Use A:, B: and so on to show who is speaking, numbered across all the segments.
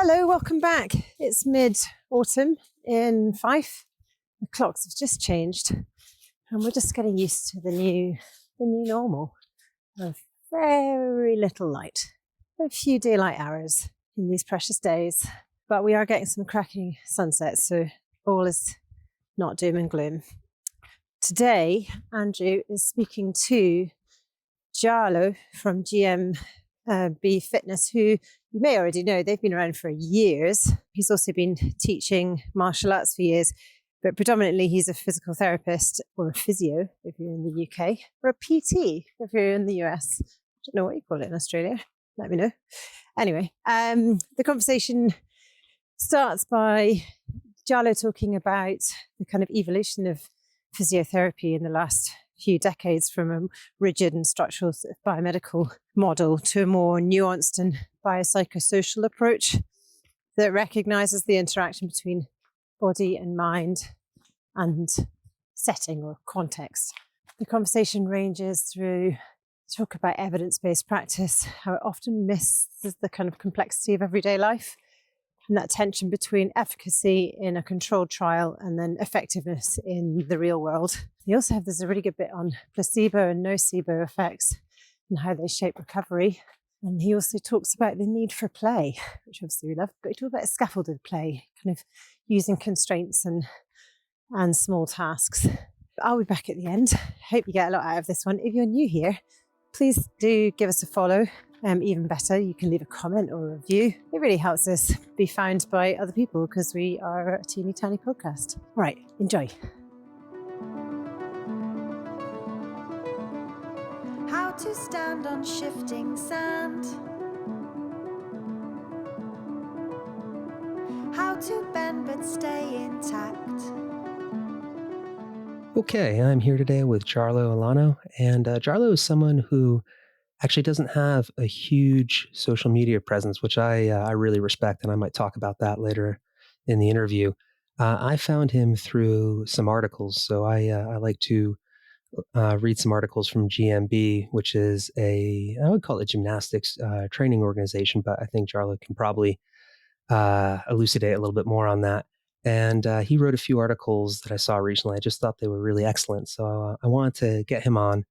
A: Hello, welcome back. It's mid-autumn in Fife. The clocks have just changed and we're just getting used to the new normal of very little light, a few daylight hours in these precious days. But we are getting some cracking sunsets, so all is not doom and gloom. Today, Andrew is speaking to Jarlo from GMB Fitness, who you may already know. They've been around for years. He's also been teaching martial arts for years, but predominantly he's a physical therapist, or a physio if you're in the UK, or a PT if you're in the US. I don't know what you call it in Australia. Let me know. Anyway, the conversation starts by Jarlo talking about the kind of evolution of physiotherapy in the last few decades, from a rigid and structural sort of biomedical model to a more nuanced and biopsychosocial approach that recognizes the interaction between body and mind and setting or context. The conversation ranges through talk about evidence-based practice, how it often misses the kind of complexity of everyday life, and that tension between efficacy in a controlled trial and then effectiveness in the real world. You also have, there's a really good bit on placebo and nocebo effects and how they shape recovery. And he also talks about the need for play, which obviously we love, but he talks about scaffolded play, kind of using constraints and small tasks. I'll be back at the end. Hope you get a lot out of this one. If you're new here, please do give us a follow. Even better, you can leave a comment or a review. It really helps us be found by other people because we are a teeny tiny podcast. All right, enjoy.
B: How to stand on shifting sand. How to bend but stay intact.
C: Okay, I'm here today with Jarlo Ilano, and Jarlo is someone who actually doesn't have a huge social media presence, which I really respect, and I might talk about that later in the interview. I found him through some articles, so I like to read some articles from GMB, which is I would call it a gymnastics training organization, but I think Jarlo can probably elucidate a little bit more on that. And he wrote a few articles that I saw recently. I just thought they were really excellent, so I wanted to get him on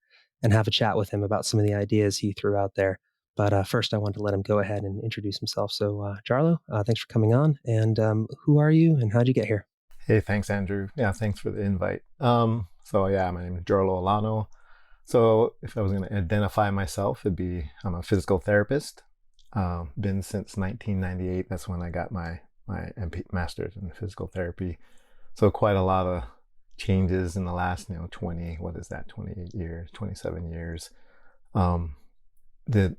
C: and have a chat with him about some of the ideas he threw out there. But first, I wanted to let him go ahead and introduce himself. So, Jarlo, thanks for coming on. And who are you and how'd you get here?
D: Hey, thanks, Andrew. Yeah, thanks for the invite. My name is Jarlo Ilano. So if I was going to identify myself, I'm a physical therapist. Been since 1998. That's when I got my MP master's in physical therapy. So quite a lot of changes in the last 28 years, 27 years. Did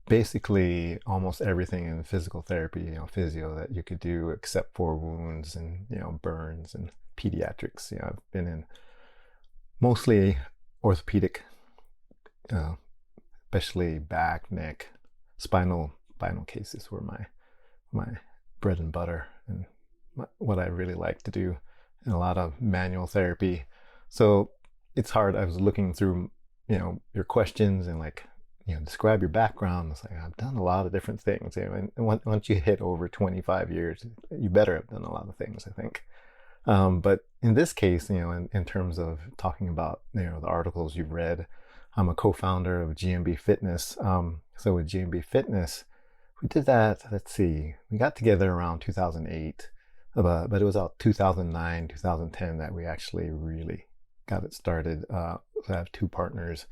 D: basically almost everything in physical therapy, physio that you could do except for wounds and burns and pediatrics. I've been in mostly orthopedic, especially back, neck, spinal cases were my bread and butter and what I really like to do. And a lot of manual therapy. So it's hard. I was looking through, your questions and describe your background. It's like, I've done a lot of different things. And once you hit over 25 years, you better have done a lot of things, I think. But in this case, in terms of talking about, the articles you've read, I'm a co-founder of GMB Fitness. So with GMB Fitness, we did that, we got together around 2008. But it was about 2009, 2010 that we actually really got it started. So I have two partners,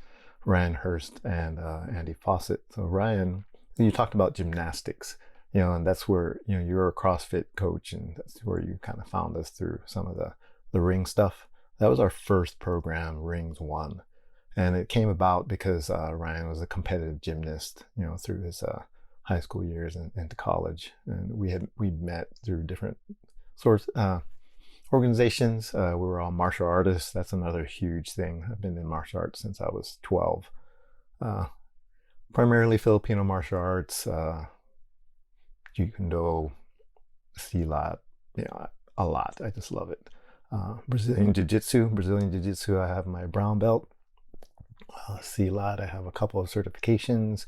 D: Ryan Hurst and Andy Fawcett. So Ryan, you talked about gymnastics, and that's where, you're a CrossFit coach, and that's where you kind of found us through some of the ring stuff. That was our first program, Rings 1. And it came about because Ryan was a competitive gymnast, through his high school years and into college. And we met through different organizations. We were all martial artists. That's another huge thing. I've been in martial arts since I was 12. Primarily Filipino martial arts, Judo, Silat, a lot. I just love it. Brazilian Jiu-Jitsu, I have my brown belt. Silat, I have a couple of certifications.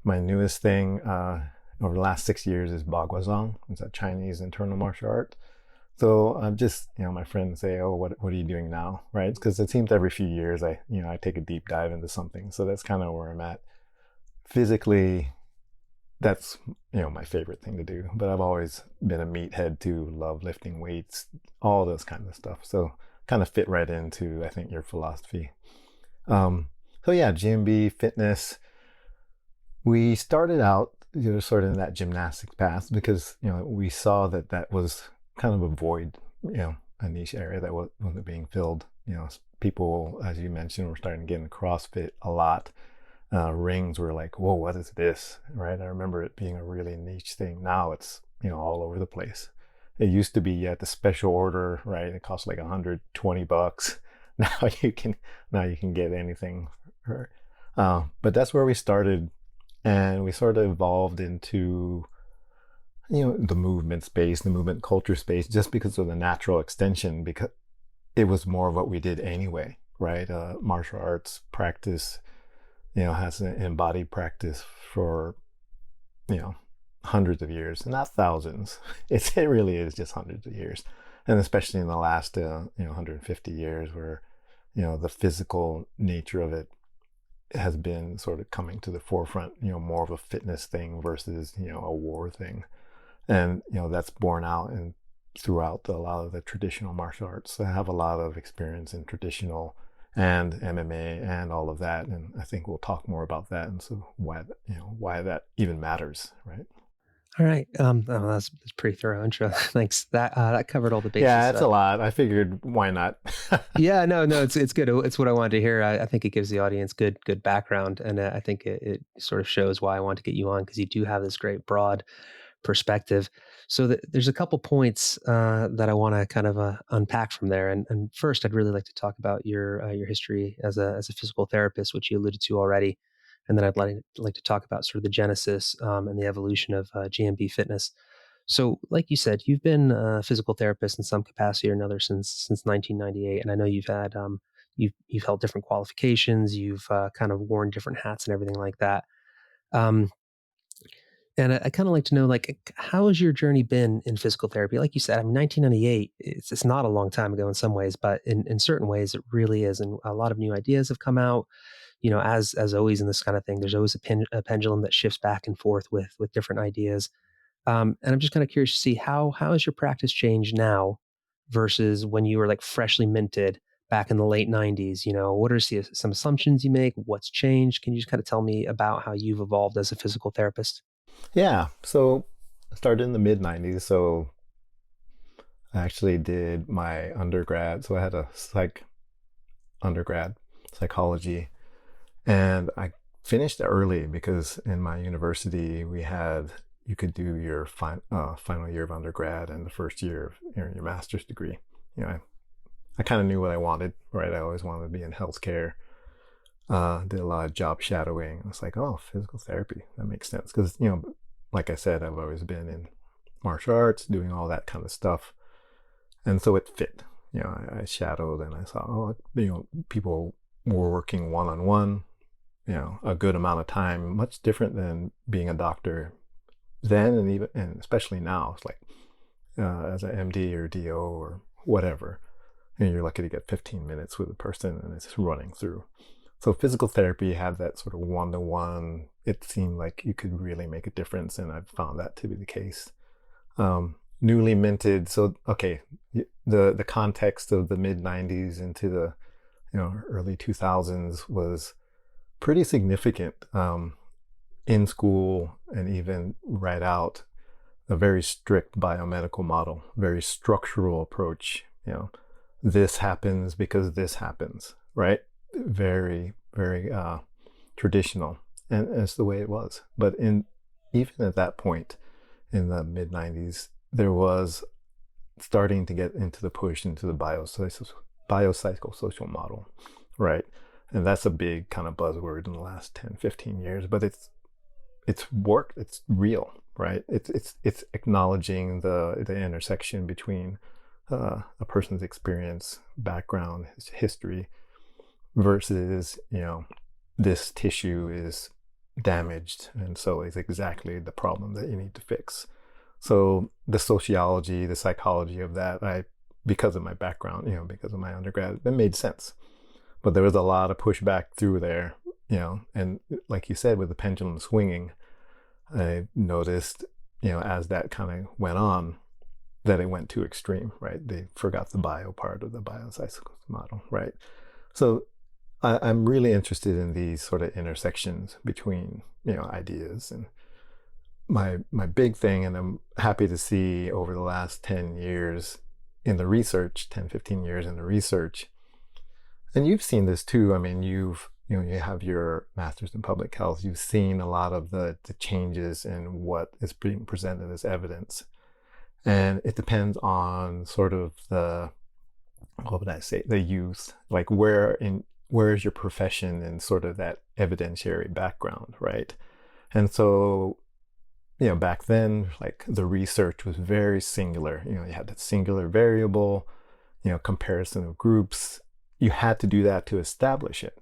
D: My newest thing over the last 6 years is Bagwazang. It's a Chinese internal martial art. So I'm just, my friends say, oh, what are you doing now? Right? Because it seems every few years I take a deep dive into something. So that's kind of where I'm at. Physically, that's, my favorite thing to do. But I've always been a meathead too, love lifting weights, all those kind of stuff. So kind of fit right into, I think, your philosophy. So yeah, GMB Fitness, we started out, sort of in that gymnastics path because, we saw that was kind of a void, a niche area that wasn't being filled. People, as you mentioned, were starting to get into CrossFit a lot. Rings were like, whoa, what is this? Right? I remember it being a really niche thing. Now it's, all over the place. It used to be you had the special order, right? It cost like $120. Now you can get anything. But that's where we started, and we sort of evolved into, the movement space, the movement culture space, just because of the natural extension, because it was more of what we did anyway, right? Martial arts practice, has an embodied practice for, hundreds of years, not thousands. It really is just hundreds of years. And especially in the last, 150 years where, the physical nature of it has been sort of coming to the forefront, more of a fitness thing versus, a war thing. And, that's borne out and throughout a lot of the traditional martial arts. I have a lot of experience in traditional and MMA and all of that. And I think we'll talk more about that and so why that even matters, right?
C: All right. That's pretty thorough intro. Thanks. That covered all the bases.
D: Yeah, it's a lot. I figured, why not?
C: Yeah, no, it's good. It's what I wanted to hear. I think it gives the audience good background, and I think it sort of shows why I want to get you on, because you do have this great broad perspective. So there's a couple points that I want to kind of unpack from there. And first, I'd really like to talk about your history as a physical therapist, which you alluded to already. And then I'd like to talk about sort of the genesis and the evolution of GMB Fitness. So, like you said, you've been a physical therapist in some capacity or another since 1998, and I know you've had you've held different qualifications, you've kind of worn different hats and everything like that. Um, and I kind of like to know, like, how has your journey been in physical therapy? Like you said, I mean, 1998, it's not a long time ago in some ways, but in certain ways, it really is. And a lot of new ideas have come out. As always in this kind of thing, there's always a pendulum that shifts back and forth with different ideas. And I'm just kind of curious to see how has your practice changed now versus when you were like freshly minted back in the late 90s? What are some assumptions you make? What's changed? Can you just kind of tell me about how you've evolved as a physical therapist?
D: Yeah. So I started in the mid 90s. So I actually did my undergrad. So I had a undergrad psychology, and I finished early because in my university you could do your final year of undergrad and the first year of your master's degree. I kind of knew what I wanted, right? I always wanted to be in healthcare. Did a lot of job shadowing. I was like, oh, physical therapy, that makes sense. Because, like I said, I've always been in martial arts, doing all that kind of stuff. And so it fit. I shadowed and I saw, people were working one-on-one, a good amount of time, much different than being a doctor then and especially now. It's like as an MD or DO or whatever, and you're lucky to get 15 minutes with a person and it's running through. So physical therapy had that sort of one-to-one. It seemed like you could really make a difference, and I've found that to be the case. Newly minted. So okay, the context of the mid 90s into the early 2000s was pretty significant. In school and even right out, a very strict biomedical model, very structural approach. This happens because this happens, right? Very, very traditional, and it's the way it was. But even at that point, in the mid 90s, there was starting to get into the push into the biopsychosocial model, right? And that's a big kind of buzzword in the last 10, 15 years, but it's worked. It's real, right? It's acknowledging the intersection between a person's experience, background, history, versus this tissue is damaged, and so it's exactly the problem that you need to fix. So the sociology, the psychology of that, because of my background, because of my undergrad, it made sense. But there was a lot of pushback through there, and like you said, with the pendulum swinging, I noticed, as that kind of went on, that it went too extreme, right? They forgot the bio part of the biopsychosocial model, right? So I'm really interested in these sort of intersections between, ideas. And my big thing, and I'm happy to see over the last 10 years in the research, 10, 15 years in the research, and you've seen this too. I mean, you have your master's in public health. You've seen a lot of the changes in what is being presented as evidence. And it depends on sort of the youth, like where is your profession and sort of that evidentiary background, right? And so, back then, like the research was very singular. You had that singular variable, comparison of groups. You had to do that to establish it,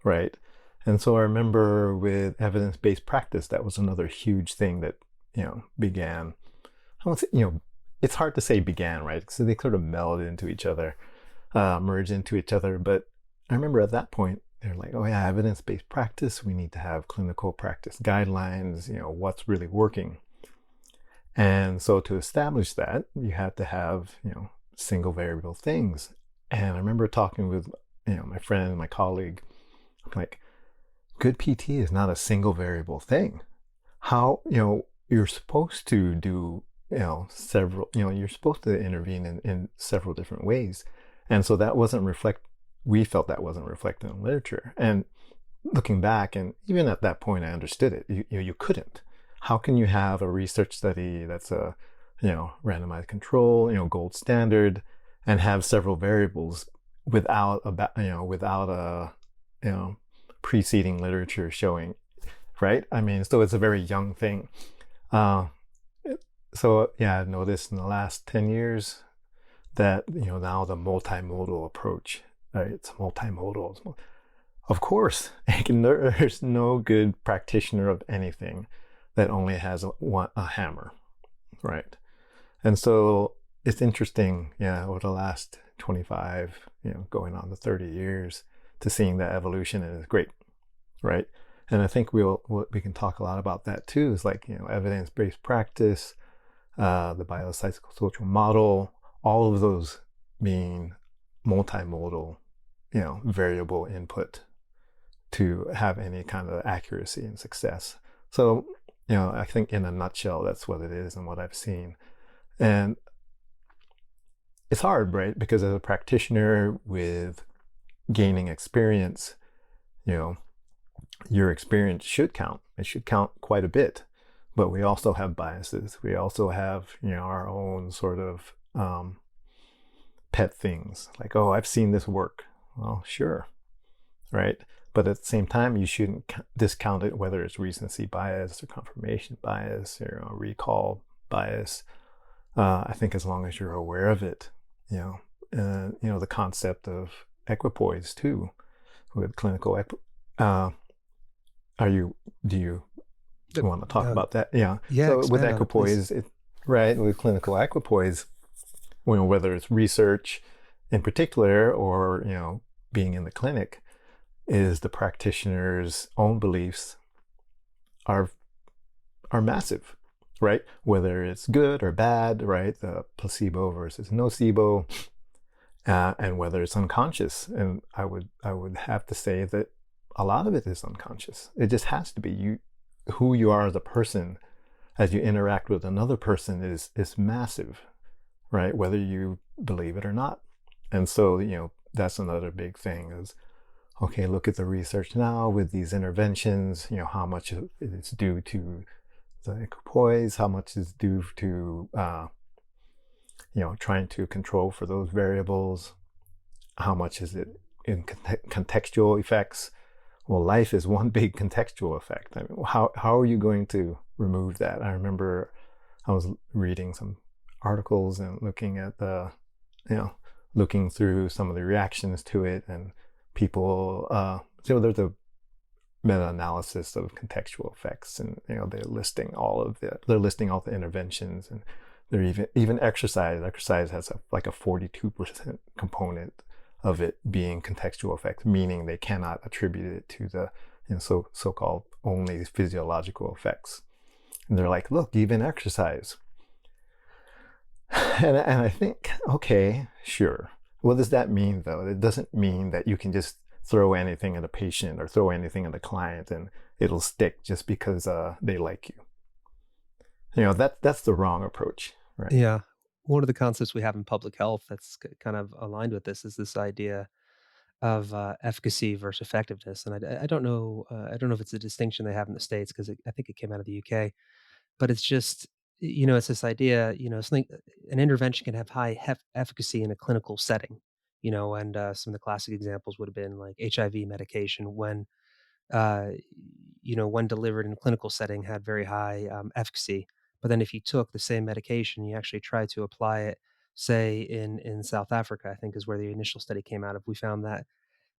D: right? And so I remember with evidence-based practice, that was another huge thing that, began. I won't say, it's hard to say began, right? Because they sort of melded into each other, merged into each other. But I remember at that point, they're like, oh yeah, evidence-based practice, we need to have clinical practice guidelines, what's really working. And so to establish that, you had to have, single variable things. And I remember talking with, my friend, my colleague, I'm like, good PT is not a single variable thing. How, you're supposed to do, several, you're supposed to intervene in several different ways. And so that we felt that wasn't reflected in literature. And looking back, and even at that point, I understood it. You couldn't. How can you have a research study that's a, randomized control, gold standard, and have several variables without a preceding literature showing, right? I mean, so it's a very young thing. So yeah, I've noticed in the last 10 years that, now the multimodal approach, right? It's multimodal. Of course, there's no good practitioner of anything that only has a hammer, right? And so it's interesting, over the last 25, going on to 30 years, to seeing that evolution, and it's great, right? And I think we can talk a lot about that too. Is like, evidence-based practice, the biopsychosocial model, all of those being multimodal, variable input to have any kind of accuracy and success. So, I think in a nutshell, that's what it is and what I've seen. And it's hard, right? Because as a practitioner with gaining experience, your experience should count. It should count quite a bit. But we also have biases. We also have, our own sort of pet things. Like, oh, I've seen this work. Well, sure, right? But at the same time, you shouldn't discount it, whether it's recency bias or confirmation bias or recall bias. I think as long as you're aware of it, the concept of equipoise too, with clinical. Do you want to talk about that? Yeah. So with equipoise, with clinical equipoise, whether it's research in particular or being in the clinic, is the practitioner's own beliefs are massive, right? Whether it's good or bad, right? The placebo versus nocebo, and whether it's unconscious. And I would have to say that a lot of it is unconscious. It just has to be. Who you are as a person, as you interact with another person, is massive, right? Whether you believe it or not. And so, that's another big thing is, okay, look at the research now with these interventions, how much is due to the equipoise, how much is due to, trying to control for those variables, how much is it in contextual effects. Well, life is one big contextual effect. I mean, how are you going to remove that? I remember I was reading some articles and looking at looking through some of the reactions to it, and people, so there's a meta-analysis of contextual effects, and they're listing all the interventions, and they're even exercise. Exercise has like a 42% component of it being contextual effects, meaning they cannot attribute it to the so-called only physiological effects. And they're like, look, even exercise. And I think, okay, sure. What does that mean, though? It doesn't mean that you can just throw anything at a patient or throw anything at a client and it'll stick just because they like you. That's the wrong approach, right?
C: Yeah. One of the concepts we have in public health that's kind of aligned with this is this idea of efficacy versus effectiveness. And I don't know. I don't know if it's a distinction they have in the States, because I think it came out of the UK. But it's just, it's this idea, something, an intervention can have high efficacy in a clinical setting, and some of the classic examples would have been like HIV medication uh, when delivered in a clinical setting had very high efficacy. But then if you took the same medication, you actually tried to apply it, say in South Africa, I think is where the initial study came out of, we found that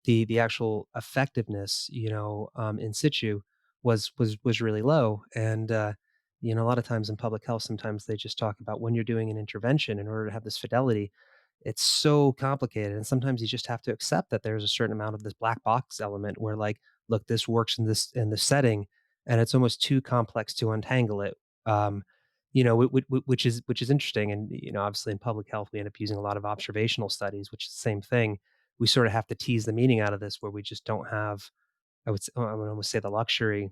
C: the actual effectiveness, in situ was really low. And a lot of times in public health, sometimes they just talk about when you're doing an intervention, in order to have this fidelity, it's so complicated. And sometimes you just have to accept that there's a certain amount of this black box element where, like, look, this works in this setting, and it's almost too complex to untangle it. Um, which is interesting. And obviously in public health, we end up using a lot of observational studies, which is the same thing. We sort of have to tease the meaning out of this, where we just don't have, I would almost say, the luxury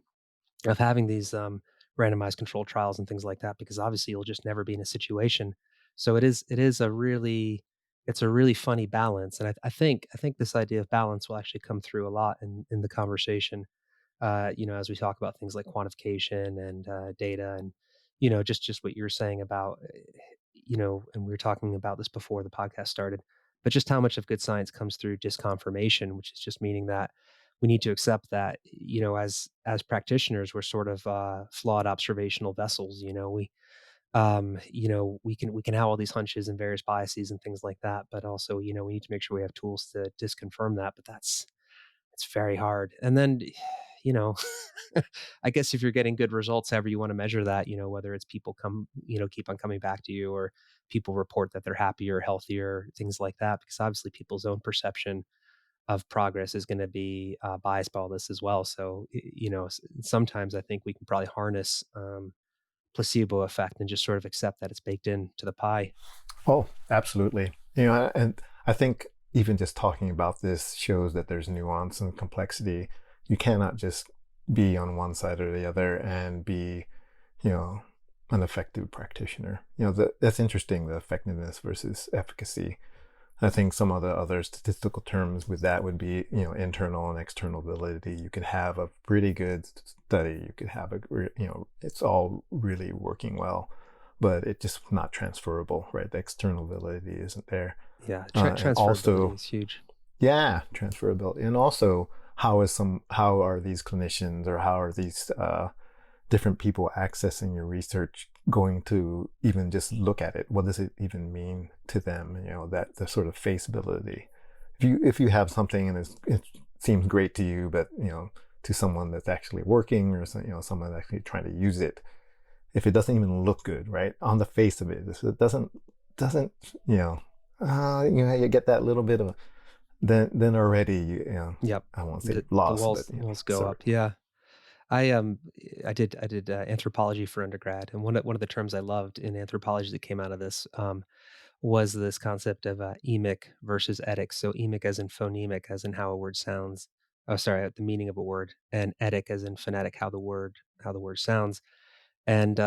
C: of having these randomized controlled trials and things like that, because obviously you'll just never be in a situation. So it is it's a really funny balance. And I think this idea of balance will actually come through a lot in the conversation, as we talk about things like quantification and data, and just what you were saying about, and we were talking about this before the podcast started, but just how much of good science comes through disconfirmation, which is just meaning that we need to accept that, as practitioners, we're sort of flawed observational vessels. We can have all these hunches and various biases and things like that, but also, we need to make sure we have tools to disconfirm that. But it's very hard. And then, you know, I guess if you're getting good results, however you want to measure that, whether it's people keep on coming back to you, or people report that they're happier, healthier, things like that, because obviously people's own perception of progress is going to be biased by all this as well. So, sometimes I think we can probably harness placebo effect and just sort of accept that it's baked into the pie.
D: Oh, absolutely. And I think even just talking about this shows that there's nuance and complexity. You cannot just be on one side or the other and be, an effective practitioner. That's interesting, the effectiveness versus efficacy. I think some of the other statistical terms with that would be, internal and external validity. You could have a pretty good study. You could have it's all really working well, but it's just not transferable, right? The external validity isn't there.
C: Yeah,
D: And
C: transferability
D: also,
C: is huge.
D: yeah, transferability. And also, how are these clinicians, or how are these different people accessing your research going to even just look at it? What does it even mean to them? That the sort of faceability. If you have something and it seems great to you, but to someone that's actually working, or someone actually trying to use it, if it doesn't even look good, right, on the face of it, if it doesn't you get that little bit of, then already
C: Yep.
D: I won't say
C: The
D: lost,
C: walls go
D: sort
C: up. Yeah. I did anthropology for undergrad, and one of the terms I loved in anthropology that came out of this was this concept of emic versus etic. So emic as in phonemic, as in how a word sounds. Oh, sorry, the meaning of a word, and etic as in phonetic, how the word sounds. And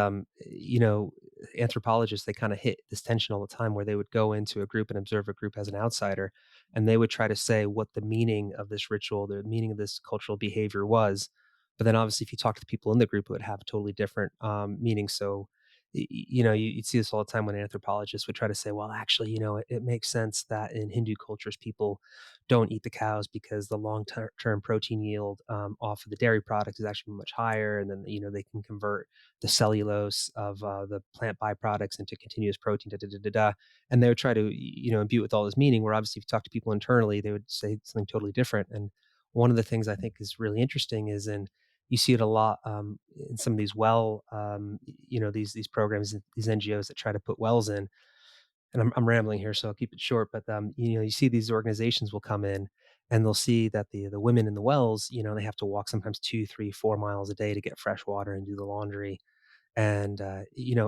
C: anthropologists, they kind of hit this tension all the time, where they would go into a group and observe a group as an outsider, and they would try to say what the meaning of this ritual, the meaning of this cultural behavior was. But then obviously if you talk to the people in the group, it would have a totally different meaning. So you'd see this all the time when anthropologists would try to say, well, actually, it makes sense that in Hindu cultures people don't eat the cows because the long-term protein yield off of the dairy product is actually much higher, and then they can convert the cellulose of the plant byproducts into continuous protein, da, da, da, da, da. And they would try to, imbue it with all this meaning, where obviously if you talk to people internally, they would say something totally different. And one of the things I think is really interesting is you see it a lot in some of these these programs, these NGOs that try to put wells in. And I'm rambling here, so I'll keep it short. But you see these organizations will come in and they'll see that the women in the wells, they have to walk sometimes 2, 3, 4 miles a day to get fresh water and do the laundry. And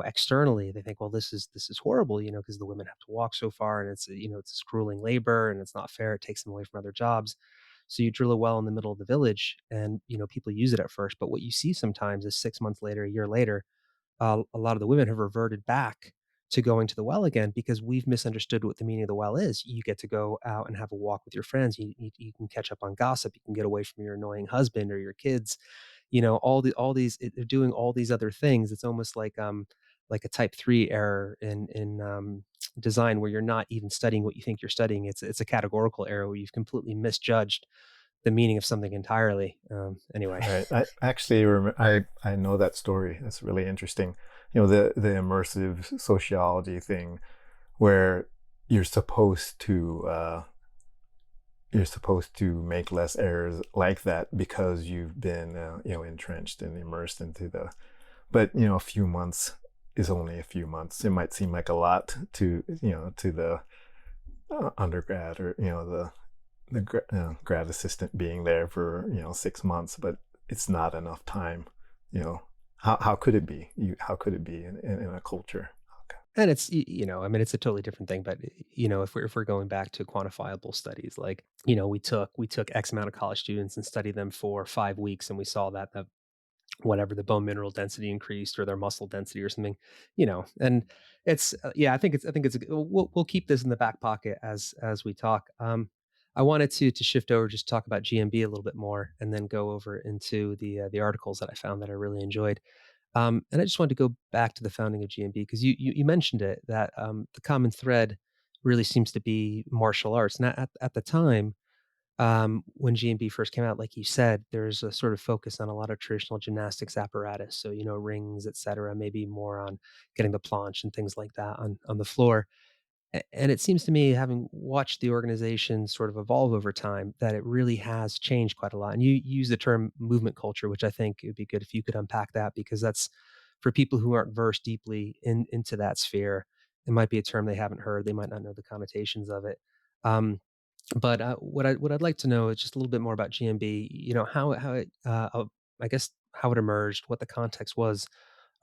C: externally they think, well, this is horrible, because the women have to walk so far, and it's this grueling labor, and it's not fair. It takes them away from other jobs. So you drill a well in the middle of the village, and people use it at first, but what you see sometimes is 6 months later, a year later, a lot of the women have reverted back to going to the well again because we've misunderstood what the meaning of the well is. You get to go out and have a walk with your friends. You can catch up on gossip. You can get away from your annoying husband or your kids. They're doing all these other things. It's almost like a type 3 error in design, where you're not even studying what you think you're studying. It's a categorical error where you've completely misjudged the meaning of something entirely. Anyway.
D: Right. I actually I know that story. That's really interesting. The immersive sociology thing, where you're supposed to make less errors like that because you've been entrenched and immersed into but a few months is only a few months. It might seem like a lot to the undergrad, or the grad assistant being there for 6 months, but it's not enough time. How could it be? How could it be in a culture? Okay.
C: And it's, it's a totally different thing. But, if we're going back to quantifiable studies, like, we took X amount of college students and studied them for 5 weeks, and we saw that whatever the bone mineral density increased, or their muscle density or something, and it's, I think it's we'll keep this in the back pocket as we talk. I wanted to shift over, just talk about GMB a little bit more, and then go over into the articles that I found that I really enjoyed. And I just wanted to go back to the founding of GMB, because you mentioned it, that the common thread really seems to be martial arts. And at the time, when GMB first came out, like you said, there's a sort of focus on a lot of traditional gymnastics apparatus. So, rings, et cetera, maybe more on getting the planche and things like that on the floor. And it seems to me, having watched the organization sort of evolve over time, that it really has changed quite a lot. And you use the term movement culture, which I think it would be good if you could unpack that, because that's, for people who aren't versed deeply into that sphere, it might be a term they haven't heard. They might not know the connotations of it. But what I'd like to know is just a little bit more about GMB. How it, I guess, how it emerged, what the context was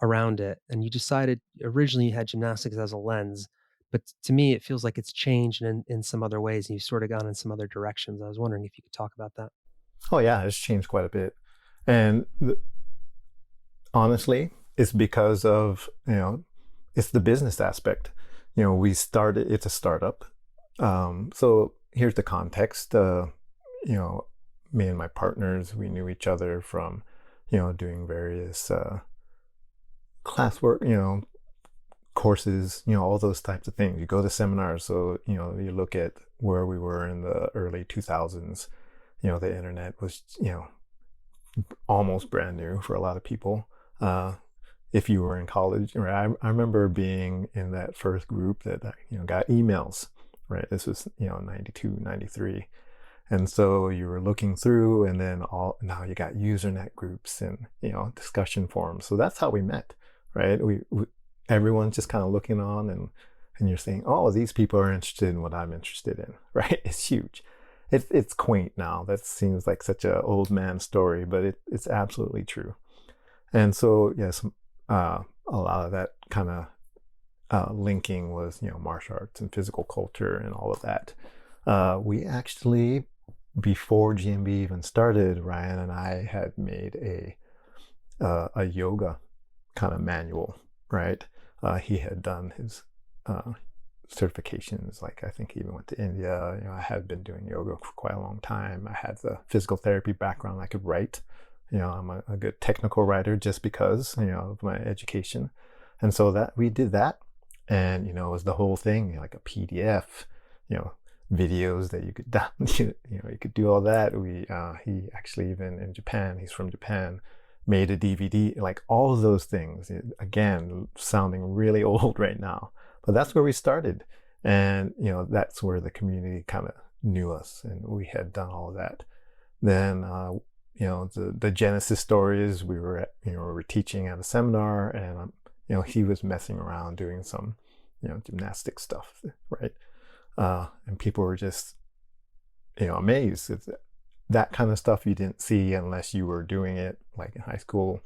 C: around it. And you decided originally you had gymnastics as a lens, but to me it feels like it's changed in some other ways, and you've sort of gone in some other directions. I was wondering if you could talk about that.
D: Oh yeah, it's changed quite a bit, and honestly, it's because of it's the business aspect. It's a startup. So here's the context. Me and my partners, we knew each other from doing various classwork, courses, all those types of things. You go to seminars. So you look at where we were in the early 2000s. The internet was almost brand new for a lot of people. If you were in college, right? I remember being in that first group that got emails, right? This was 92, 93. And so you were looking through, and then now you got Usenet groups and discussion forums. So that's how we met, right? We everyone's just kind of looking on, and you're saying, oh, these people are interested in what I'm interested in, right? It's huge. It's quaint now. That seems like such an old man story, but it's absolutely true. And so yes, a lot of that kind of linking was martial arts and physical culture and all of that. We actually, before GMB even started, Ryan and I had made a yoga kind of manual, right? He had done his certifications. Like, I think he even went to India. I had been doing yoga for quite a long time. I had the physical therapy background. I could write. I'm a good technical writer just because of my education. And so that we did that, and it was the whole thing, like a PDF, videos that you could you could do all that. He actually, even in Japan, he's from Japan, made a DVD, like all of those things. Again, sounding really old right now, but that's where we started. And that's where the community kind of knew us, and we had done all of that. Then, the genesis story is we were teaching at a seminar, and he was messing around doing some, gymnastic stuff, right? And people were just, amazed. It's that kind of stuff you didn't see unless you were doing it like in high school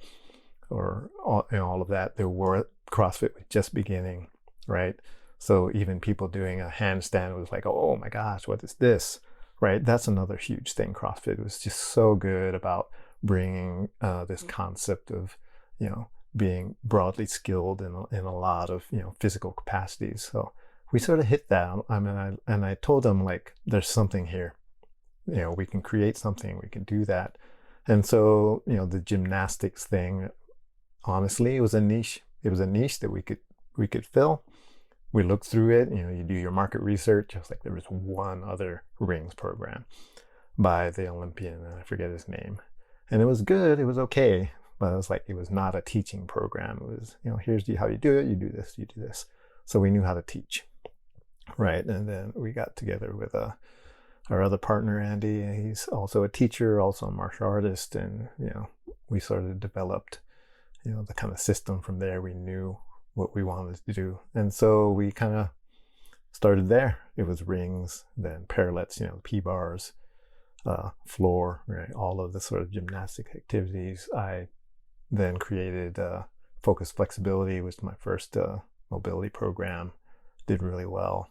D: or all of that. There were CrossFit was just beginning, right? So even people doing a handstand was like, oh my gosh, what is this? Right? That's another huge thing. CrossFit was just so good about bringing this concept of, being broadly skilled in a lot of, physical capacities. So we sort of hit that. I told them, like, there's something here. We can create something. We can do that. And so, the gymnastics thing, honestly, it was a niche. It was a niche that we could fill. We looked through it, you do your market research. I was like, there was one other rings program by the Olympian, and I forget his name. And it was good, it was okay, but it was like, it was not a teaching program. It was, here's how you do it, you do this, you do this. So we knew how to teach, right? And then we got together with our other partner, Andy, and he's also a teacher, also a martial artist. And, we sort of developed, the kind of system from there. We knew what we wanted to do. And so we kind of started there. It was rings, then parallettes, P-bars, floor, right? All of the sort of gymnastic activities. I then created Focused Flexibility, which was my first mobility program, did really well.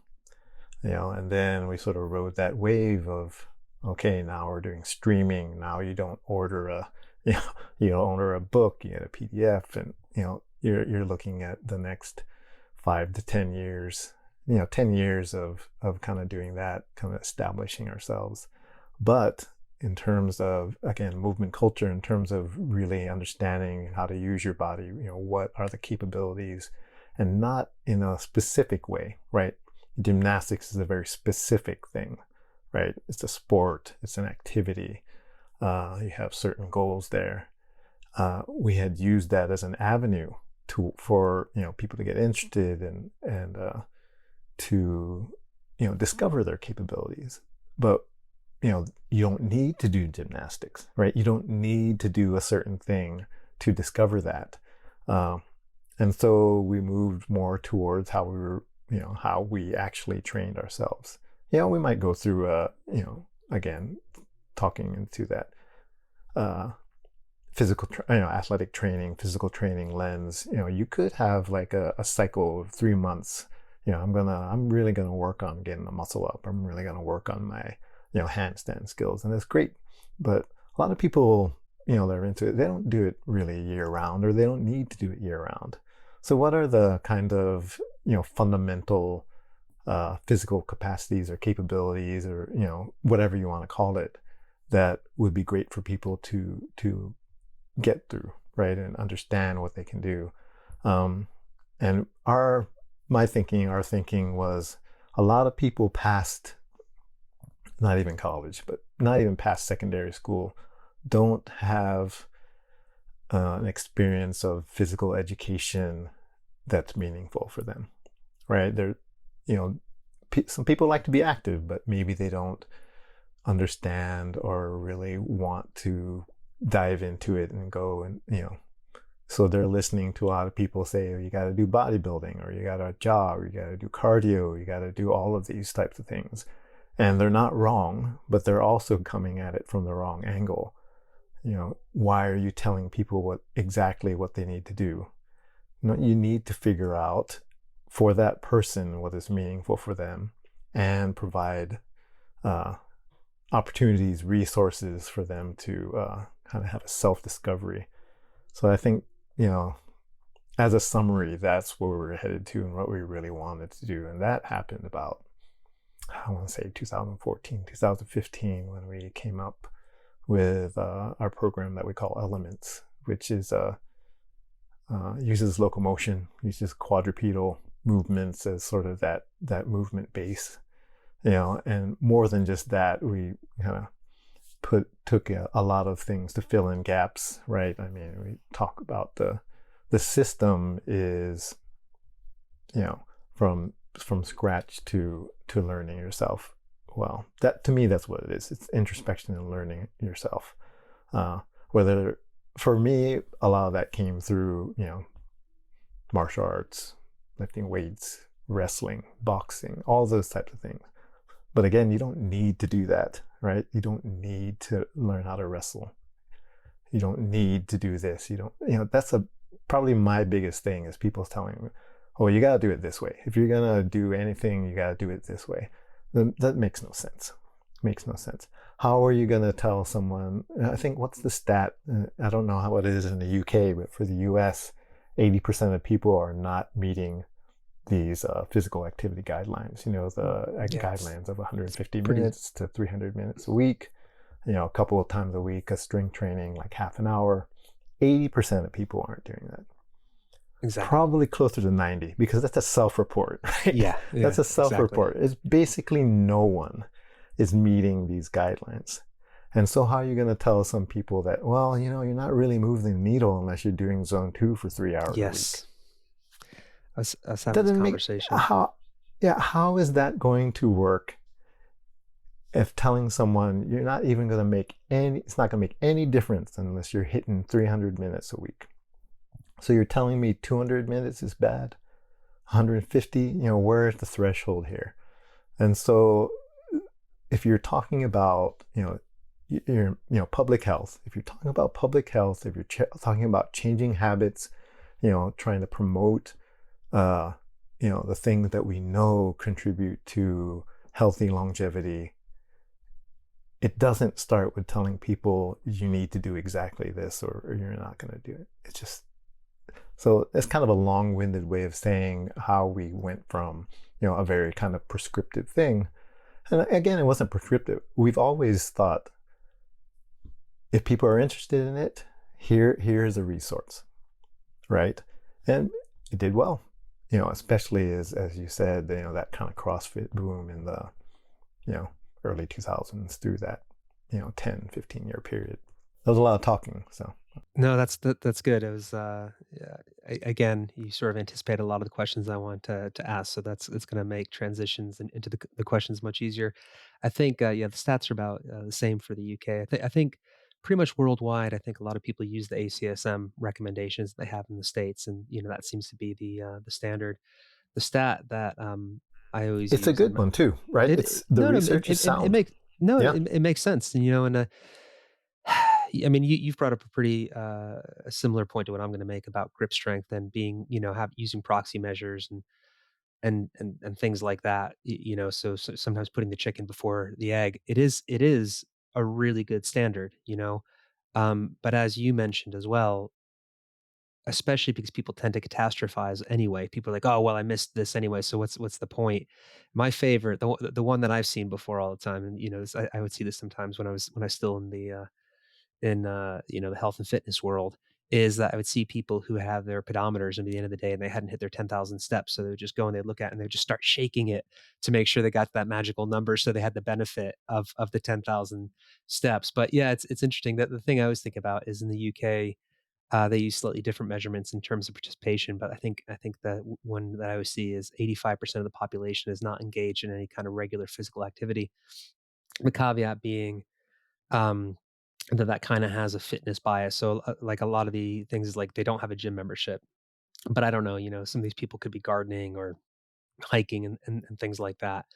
D: And then we sort of rode that wave of, okay, now we're doing streaming. Now you don't order you don't order a book, you get a PDF, and, you're looking at the next 5 to 10 years, 10 years of kind of doing that, kind of establishing ourselves. But in terms of, again, movement culture, in terms of really understanding how to use your body, what are the capabilities, and not in a specific way, right? Gymnastics is a very specific thing, right? It's a sport, it's an activity. You have certain goals there. We had used that as an avenue for people to get interested and to discover their capabilities. But you don't need to do gymnastics, right? You don't need to do a certain thing to discover that. And so we moved more towards how we were, how we actually trained ourselves. We might go through again, talking into that physical, athletic training, physical training lens. You could have like a cycle of 3 months. I'm really gonna work on getting the muscle up. I'm really gonna work on my, handstand skills, and that's great. But a lot of people, they're into it. They don't do it really year round, or they don't need to do it year round. So what are the kind of, fundamental physical capacities or capabilities, or, whatever you want to call it, that would be great for people to get through, right? And understand what they can do. And our thinking was, a lot of people past, not even college, but not even past secondary school, don't have an experience of physical education that's meaningful for them, right? They're, some people like to be active, but maybe they don't understand or really want to dive into it and go and, so they're listening to a lot of people say, oh, you got to do bodybuilding, or you got to jog, or you got to do cardio, you got to do all of these types of things. And they're not wrong, but they're also coming at it from the wrong angle. Why are you telling people exactly what they need to do? You need to figure out for that person what is meaningful for them, and provide opportunities, resources for them to kind of have a self-discovery. So I think, as a summary, that's where we're headed to and what we really wanted to do. And that happened about, I want to say 2014, 2015, when we came up with our program that we call Elements, which is uses locomotion, uses quadrupedal movements as sort of that movement base, and more than just that, we kind of took a lot of things to fill in gaps, right? I mean, we talk about the system is, from scratch to learning yourself well, that to me, that's what it is. It's introspection and learning yourself. Whether for me, a lot of that came through, martial arts, lifting weights, wrestling, boxing, all those types of things. But again, you don't need to do that, right? You don't need to learn how to wrestle. You don't need to do this. That's probably my biggest thing is people telling me, oh, you got to do it this way. If you're going to do anything, you got to do it this way. That makes no sense. Makes no sense. How are you going to tell someone, I think, what's the stat? I don't know how it is in the UK, but for the US, 80% of people are not meeting these physical activity guidelines, guidelines of 150 minutes to 300 minutes a week, a couple of times a week, a strength training, like half an hour. 80% of people aren't doing that.
C: Exactly.
D: Probably closer to 90, because that's a self-report, right?
C: Yeah,
D: That's a self-report.
C: Exactly.
D: It's basically no one is meeting these guidelines. And so how are you going to tell some people that, well, you're not really moving the needle unless you're doing zone 2 for 3 hours a week?
C: Yes. Us having this conversation.
D: How is that going to work if telling someone you're not even going to make it's not going to make any difference unless you're hitting 300 minutes a week? So you're telling me 200 minutes is bad? 150? Where's the threshold here? And so if you're talking about, public health, if you're talking about public health, if you're talking about changing habits, trying to promote, the things that we know contribute to healthy longevity, it doesn't start with telling people you need to do exactly this or you're not going to do it. It's just, so it's kind of a long-winded way of saying how we went from, a very kind of prescriptive thing. And again, it wasn't prescriptive. We've always thought, if people are interested in it, here's a resource, right? And it did well, especially as you said, that kind of CrossFit boom in the, early 2000s through that, 10, 15-year period. There was a lot of talking, so.
C: No, that's good. It was again, you sort of anticipated a lot of the questions I want to ask, so it's going to make transitions into the questions much easier. I think the stats are about the same for the UK. I think pretty much worldwide. I think a lot of people use the ACSM recommendations they have in the States, and that seems to be the standard. The stat that I always
D: it's
C: use,
D: a good one too, right? Research is sound.
C: It makes sense, and I mean, you've brought up a pretty a similar point to what I'm going to make about grip strength and being, using proxy measures and things like that. So sometimes putting the chicken before the egg. It is a really good standard, But as you mentioned as well, especially because people tend to catastrophize anyway. People are like, oh well, I missed this anyway, so what's the point? My favorite, the one that I've seen before all the time, and I would see this sometimes when I was still in the health and fitness world, is that I would see people who have their pedometers and at the end of the day and they hadn't hit their 10,000 steps. So they would just go and they'd look at it and they would just start shaking it to make sure they got to that magical number. So they had the benefit of the 10,000 steps. But yeah, it's interesting that the thing I always think about is in the UK, they use slightly different measurements in terms of participation. But I think the one that I always see is 85% of the population is not engaged in any kind of regular physical activity. The caveat being, um, that kind of has a fitness bias. So like a lot of the things is like they don't have a gym membership, but I don't know, some of these people could be gardening or hiking and things like that.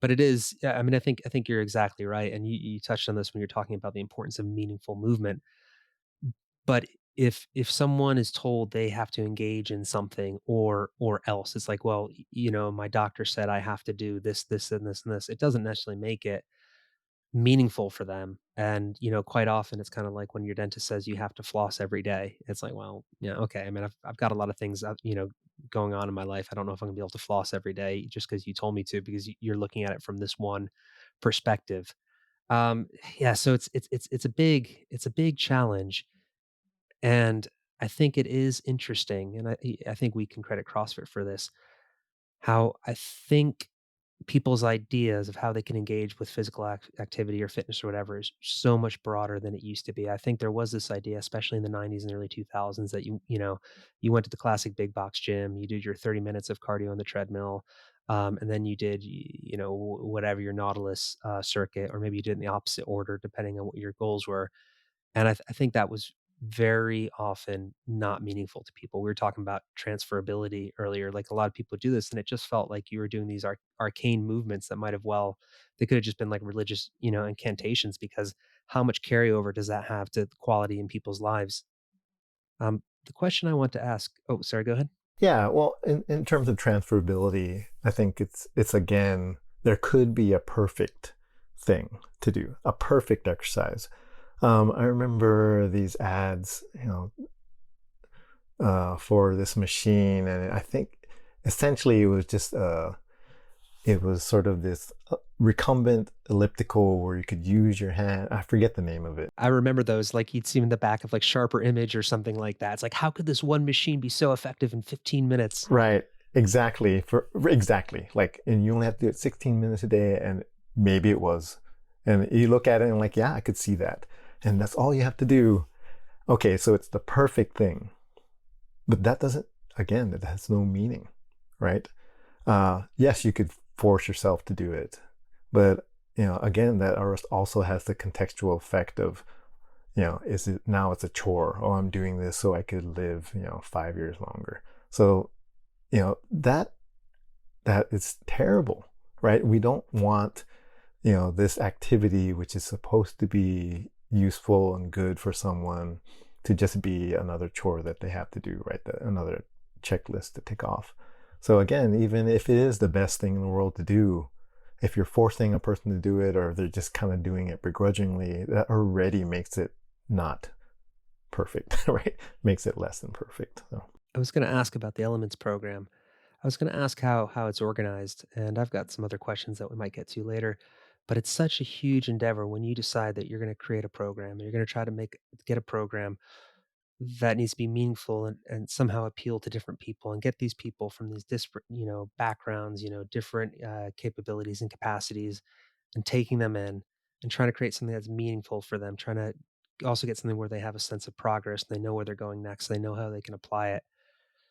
C: But it is, yeah, I mean, I think you're exactly right. And you touched on this when you're talking about the importance of meaningful movement. But if someone is told they have to engage in something or else, it's like, well, my doctor said I have to do this and this and this. It doesn't necessarily make it meaningful for them. And, quite often it's kind of like when your dentist says you have to floss every day. It's like, well, yeah, okay. I mean, I've got a lot of things, going on in my life. I don't know if I'm gonna be able to floss every day just because you told me to, because you're looking at it from this one perspective. Um, yeah, so it's a big challenge. And I think it is interesting. And I think we can credit CrossFit for this. How I think people's ideas of how they can engage with physical activity or fitness or whatever is so much broader than it used to be. I think there was this idea, especially in the 90s and early 2000s, that you went to the classic big box gym, you did your 30 minutes of cardio on the treadmill, and then you did, whatever your Nautilus circuit, or maybe you did it in the opposite order, depending on what your goals were. And I think that was very often not meaningful to people. We were talking about transferability earlier. Like a lot of people do this, and it just felt like you were doing these arcane movements that might have they could have just been like religious, incantations, because how much carryover does that have to the quality in people's lives? The question I want to ask, oh, sorry, go ahead.
D: Yeah, well, in terms of transferability, I think it's again, there could be a perfect thing to do, a perfect exercise. I remember these ads, for this machine, and I think essentially it was just it was sort of this recumbent elliptical where you could use your hand. I forget the name of it.
C: I remember those, like you'd see them in the back of like Sharper Image or something like that. It's like, how could this one machine be so effective in 15 minutes?
D: Right. Exactly. Exactly. Like, and you only have to do it 16 minutes a day, and maybe it was. And you look at it and like, yeah, I could see that. And that's all you have to do. Okay, so it's the perfect thing. But that doesn't, again, that has no meaning, right? Yes, you could force yourself to do it. But, again, that also has the contextual effect of, is it now it's a chore? Oh, I'm doing this so I could live, 5 years longer. So, that is terrible, right? We don't want, this activity, which is supposed to be useful and good for someone, to just be another chore that they have to do, right? Another checklist to tick off. So again, even if it is the best thing in the world to do, if you're forcing a person to do it, or they're just kind of doing it begrudgingly, that already makes it not perfect, right? Makes it less than perfect. So.
C: I was going to ask about the Elements program. I was going to ask how it's organized, and I've got some other questions that we might get to later. But it's such a huge endeavor when you decide that you're going to create a program, and you're going to try to get a program that needs to be meaningful and somehow appeal to different people, and get these people from these disparate, backgrounds, different capabilities and capacities, and taking them in and trying to create something that's meaningful for them, trying to also get something where they have a sense of progress, and they know where they're going next, they know how they can apply it.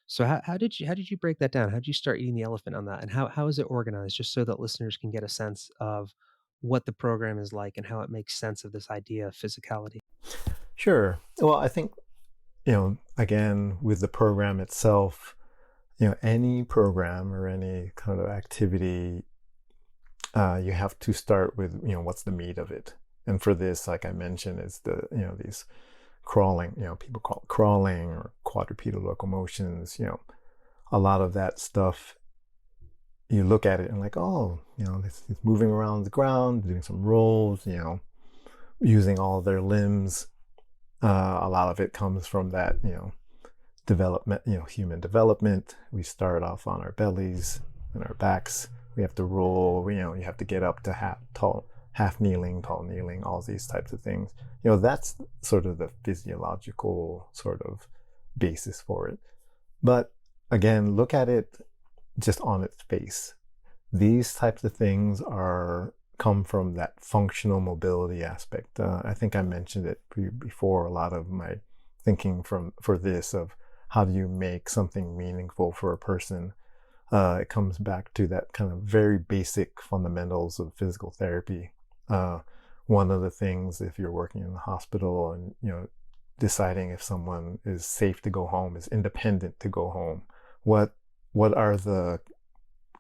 C: So how did you break that down? How did you start eating the elephant on that? And how is it organized, just so that listeners can get a sense of what the program is like and how it makes sense of this idea of physicality?
D: Sure. Well, I think, again, with the program itself, any program or any kind of activity, you have to start with, what's the meat of it. And for this, like I mentioned, is these crawling, people call it crawling or quadrupedal locomotions, a lot of that stuff, you look at it and like, oh, it's moving around the ground, doing some rolls, using all of their limbs. A lot of it comes from that, development, human development. We start off on our bellies and our backs. We have to roll, you have to get up to half kneeling, tall kneeling, all these types of things. That's sort of the physiological sort of basis for it. But again, look at it just on its face. These types of things come from that functional mobility aspect. I think I mentioned it before. A lot of my thinking for this of how do you make something meaningful for a person, it comes back to that kind of very basic fundamentals of physical therapy. One of the things, if you're working in the hospital and deciding if someone is safe to go home, is independent to go home, what are the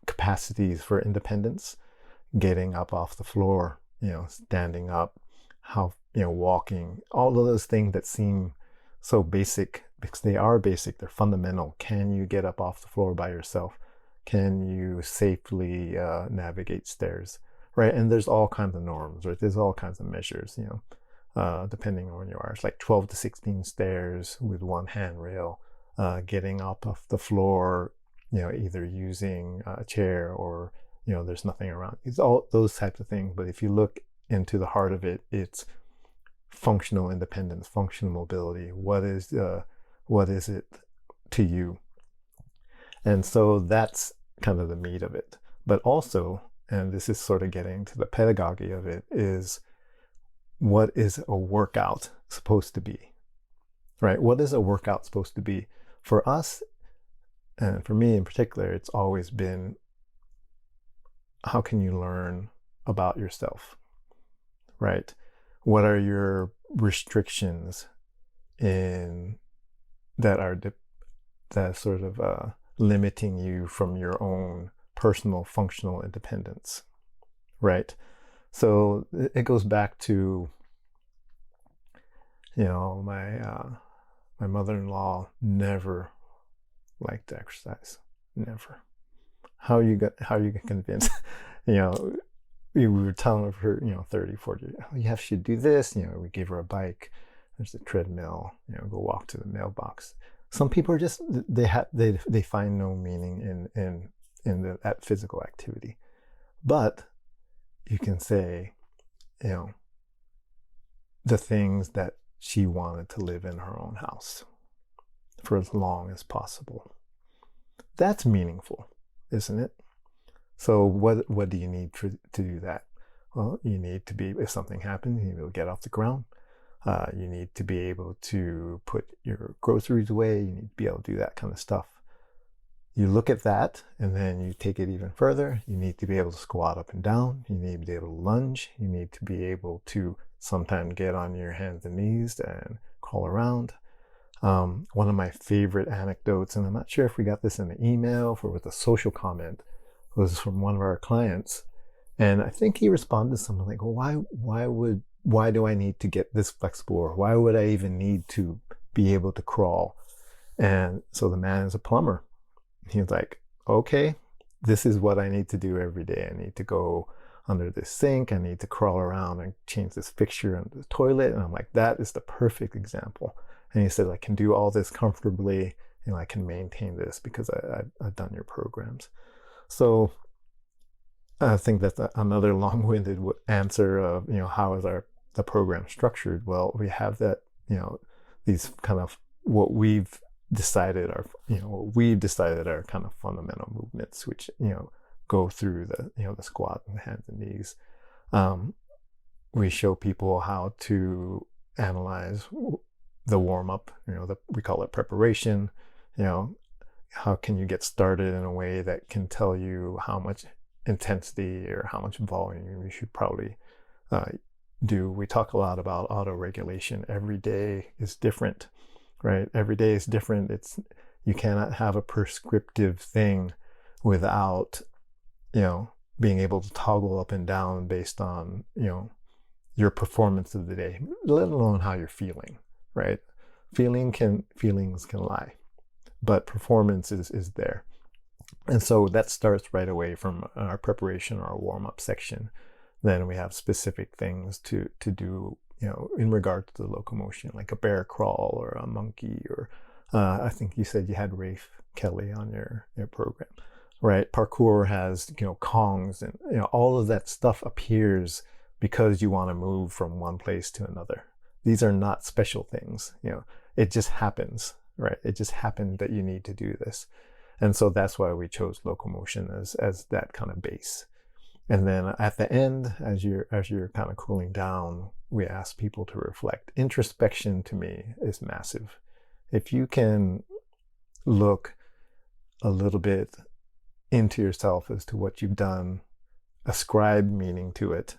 D: capacities for independence? Getting up off the floor, standing up, how, walking, all of those things that seem so basic, because they are basic, they're fundamental. Can you get up off the floor by yourself? Can you safely navigate stairs, right? And there's all kinds of norms, right? There's all kinds of measures, depending on where you are. It's like 12 to 16 stairs with one handrail, getting up off the floor, either using a chair or there's nothing around. It's all those types of things. But if you look into the heart of it, it's functional independence, functional mobility. What is it to you? And so that's kind of the meat of it. But also, and this is sort of getting to the pedagogy of it, is what is a workout supposed to be, right? What is a workout supposed to be? For us, and for me in particular, it's always been how can you learn about yourself, right? What are your restrictions in that are that sort of limiting you from your own personal functional independence, right? So it goes back to, my mother-in-law never liked to exercise, never. How are you gonna convince? We were telling her, 30, 40, you should do this. We gave her a bike. There's a treadmill. Go walk to the mailbox. Some people are just they find no meaning in that physical activity. But you can say, the things that she wanted to live in her own house for as long as possible. That's meaningful, isn't it? So what do you need to do that? Well, you need to be, if something happens, you need to be able to get off the ground. You need to be able to put your groceries away. You need to be able to do that kind of stuff. You look at that, and then you take it even further. You need to be able to squat up and down. You need to be able to lunge. You need to be able to sometimes get on your hands and knees and crawl around. One of my favorite anecdotes, and I'm not sure if we got this in the email or with a social comment, was from one of our clients. And I think he responded to something like, well, why do I need to get this flexible? Or why would I even need to be able to crawl? And so the man is a plumber. He was like, okay, this is what I need to do every day. I need to go under this sink. I need to crawl around and change this fixture under the toilet. And I'm like, that is the perfect example. And he said, I can do all this comfortably, and I can maintain this because I've done your programs. So I think that's another long-winded answer of, how is the program structured? Well, we have that, these kind of what we've decided are kind of fundamental movements, which, go through the squat and hands and knees. We show people how to analyze the warm-up, we call it preparation. How can you get started in a way that can tell you how much intensity or how much volume you should probably do. We talk a lot about auto-regulation. Every day is different, right? Every day is different. You cannot have a prescriptive thing without, being able to toggle up and down based on, your performance of the day, let alone how you're feeling, right? Feelings can lie, but performance is there. And so that starts right away from our preparation or our warm-up section. Then we have specific things to do, in regard to the locomotion, like a bear crawl or a monkey, or I think you said you had Rafe Kelly on your program, right? Parkour has, Kongs, and, all of that stuff appears because you want to move from one place to another. These are not special things, it just happens, right? It just happened that you need to do this. And so that's why we chose locomotion as that kind of base. And then at the end, as you're kind of cooling down, we ask people to reflect. Introspection to me is massive. If you can look a little bit into yourself as to what you've done, ascribe meaning to it,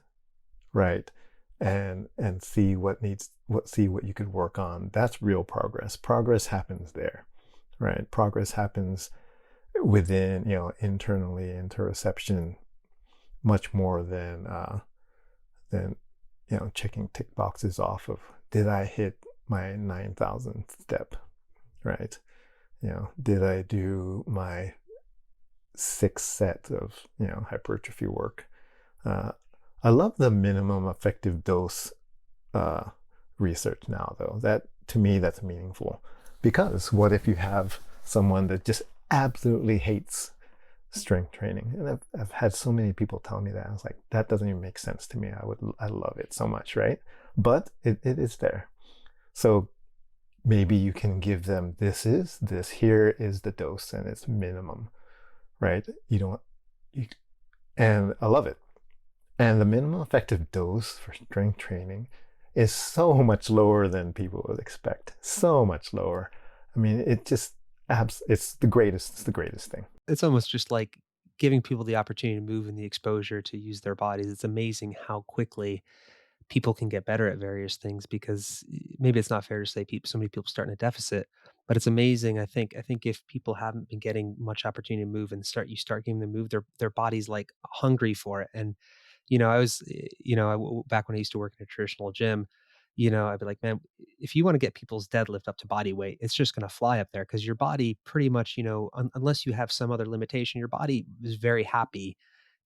D: right? And see what you could work on. That's real progress. Progress happens there, right? Progress happens within, internally, interoception, much more than checking tick boxes off of, did I hit my 9,000th step, right? Did I do my 6th set of, hypertrophy work? I love the minimum effective dose research now, though. That, to me, that's meaningful. Because what if you have someone that just absolutely hates strength training? And I've had so many people tell me that. I was like, that doesn't even make sense to me. I love it so much, right? But it is there. So maybe you can give them, here is the dose, and it's minimum, right? And I love it. And the minimum effective dose for strength training is so much lower than people would expect. So much lower. I mean, it's the greatest thing.
C: It's almost just like giving people the opportunity to move and the exposure to use their bodies. It's amazing how quickly people can get better at various things because maybe it's not fair to say so many people start in a deficit, but it's amazing. I think if people haven't been getting much opportunity to move and you start getting them to move, their body's like hungry for it. And I was, back when I used to work in a traditional gym, I'd be like, man, if you want to get people's deadlift up to body weight, it's just going to fly up there because your body pretty much, unless you have some other limitation, your body is very happy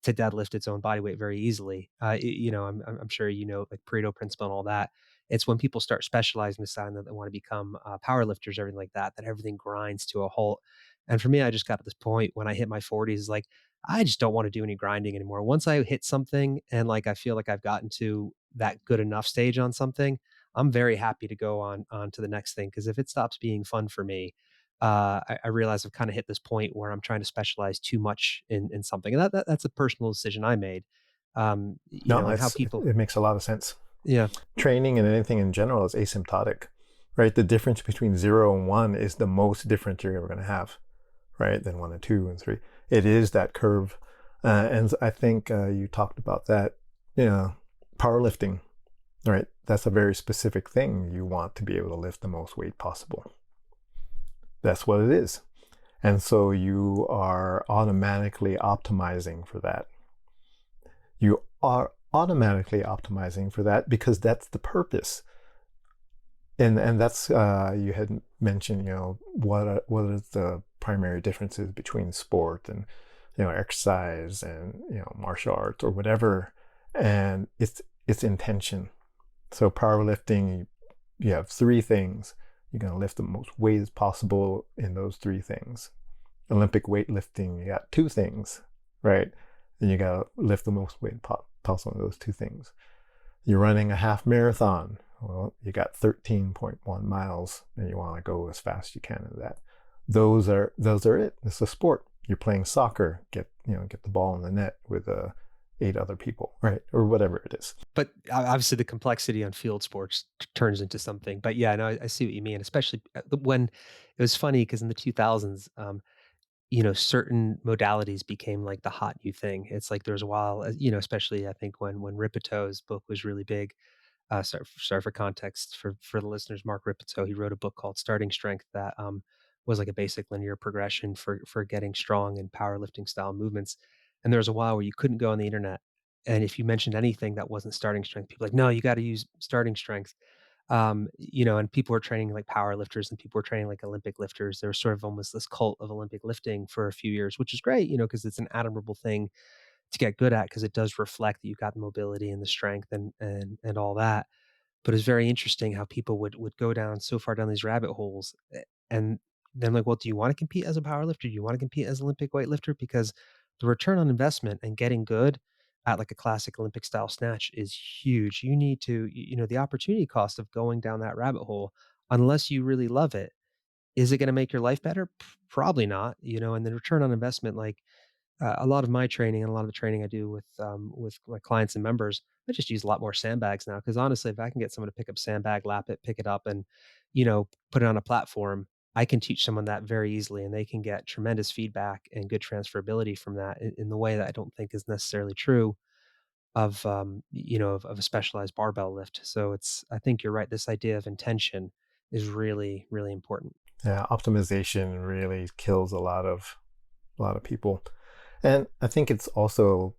C: to deadlift its own body weight very easily. I'm sure like Pareto principle and all that. It's when people start specializing, deciding that they want to become power lifters, everything like that, that everything grinds to a halt. And for me, I just got to this point when I hit my 40s, like I just don't want to do any grinding anymore. Once I hit something and like I feel like I've gotten to that good enough stage on something, I'm very happy to go on to the next thing. Because if it stops being fun for me, I realize I've kind of hit this point where I'm trying to specialize too much in something, and that's a personal decision I made.
D: No,
C: And how people,
D: it makes a lot of sense.
C: yeah,
D: Training and anything in general is asymptotic, right? The difference between 0 and 1 is the most difference you're ever going to have, right? Then 1 and 2 and 3. It is that curve. And I think you talked about that, powerlifting, right? That's a very specific thing. You want to be able to lift the most weight possible. That's what it is. And so you are automatically optimizing for that. You are automatically optimizing for that because that's the purpose. And that's you had mentioned, what are the primary differences between sport and exercise and martial arts or whatever, and it's intention. So powerlifting, you have 3 things. You're going to lift the most weight as possible in those 3 things. Olympic weightlifting, you got 2 things, right? And you got to lift the most weight possible in those 2 things. You're running a half marathon. Well, you got 13.1 miles and you want to go as fast as you can in that. Those are it. It's a sport. You're playing soccer, get the ball in the net with 8 other people, right? Or whatever it is.
C: but obviously the complexity on field sports turns into something. But yeah, no, I see what you mean, especially when it was funny because in the 2000s, certain modalities became like the hot new thing. It's like there was a while, especially I think when Ripeto's book was really big. Sorry for context for the listeners. Mark Ripito, he wrote a book called Starting Strength that was like a basic linear progression for getting strong and powerlifting style movements. And there was a while where you couldn't go on the internet, and if you mentioned anything that wasn't starting strength, people were like, no, you got to use starting strength. And people were training like power lifters and people were training like Olympic lifters. There was sort of almost this cult of Olympic lifting for a few years, which is great, because it's an admirable thing to get good at because it does reflect that you've got the mobility and the strength and all that. But it's very interesting how people would go down so far down these rabbit holes, and then like, well, do you want to compete as a power lifter? Do you want to compete as an Olympic weightlifter? Because the return on investment and getting good at like a classic Olympic style snatch is huge. You need to, the opportunity cost of going down that rabbit hole, unless you really love it, is it going to make your life better? Probably not, and the return on investment, like a lot of my training and a lot of the training I do with my clients and members, I just use a lot more sandbags now. Because honestly, if I can get someone to pick up sandbag, lap it, pick it up, and put it on a platform, I can teach someone that very easily, and they can get tremendous feedback and good transferability from that in the way that I don't think is necessarily true of of a specialized barbell lift. So I think you're right. This idea of intention is really, really important.
D: Yeah, optimization really kills a lot of people. And I think it's also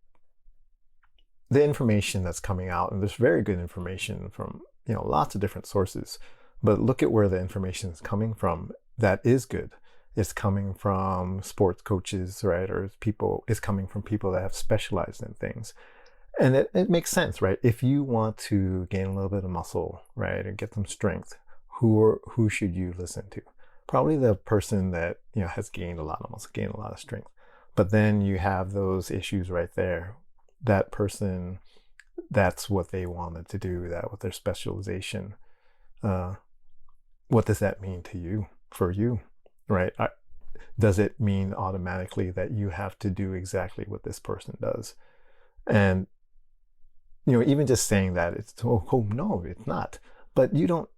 D: the information that's coming out, and there's very good information from lots of different sources. But look at where the information is coming from. That is good. It's coming from sports coaches, right? Or it's coming from people that have specialized in things. And it makes sense, right? If you want to gain a little bit of muscle, right, and get some strength, who should you listen to? Probably the person that has gained a lot of muscle, gained a lot of strength. But then you have those issues right there. That person, that's what they wanted to do, that with their specialization. What does that mean to you, for you, right? Does it mean automatically that you have to do exactly what this person does? And, even just saying that, it's, oh no, it's not. But you don't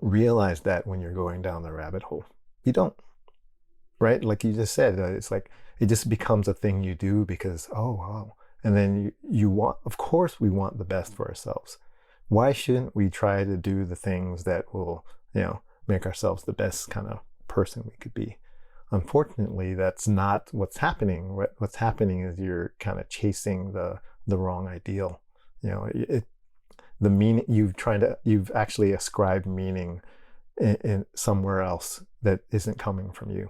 D: realize that when you're going down the rabbit hole. You don't, right? Like you just said, it's like, It just becomes a thing you do because, oh, wow. And then you want, of course, we want the best for ourselves. Why shouldn't we try to do the things that will, make ourselves the best kind of person we could be? Unfortunately, that's not what's happening. What's happening is you're kind of chasing the wrong ideal. The meaning you've actually ascribed meaning in somewhere else that isn't coming from you,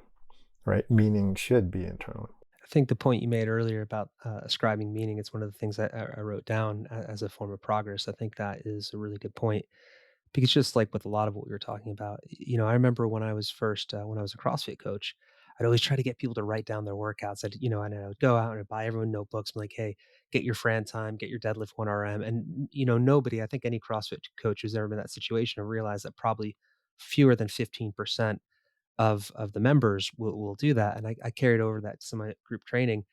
D: right? Meaning should be internal.
C: I think the point you made earlier about ascribing meaning, it's one of the things that I wrote down as a form of progress. I think that is a really good point, because just like with a lot of what we were talking about, I remember when I was when I was a CrossFit coach, I'd always try to get people to write down their workouts. And I would go out and I'd buy everyone notebooks. I'm like, hey, get your Fran time, get your deadlift 1 RM. And, nobody, I think any CrossFit coach who's ever been in that situation will realize that probably fewer than 15% of the members will do that. And I carried over that to my group training.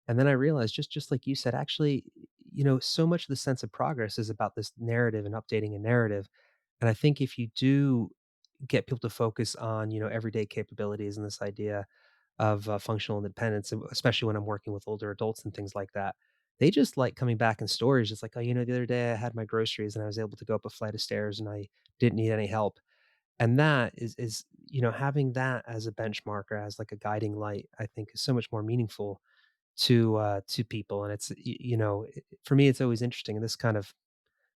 C: And then I realized, just like you said, actually, so much of the sense of progress is about this narrative and updating a narrative. And I think if you do get people to focus on, everyday capabilities and this idea of functional independence, and especially when I'm working with older adults and things like that, they just like coming back in stories. Just like, oh, the other day I had my groceries and I was able to go up a flight of stairs and I didn't need any help. And that is having that as a benchmark or as like a guiding light, I think is so much more meaningful to people. And it's for me, it's always interesting, and this kind of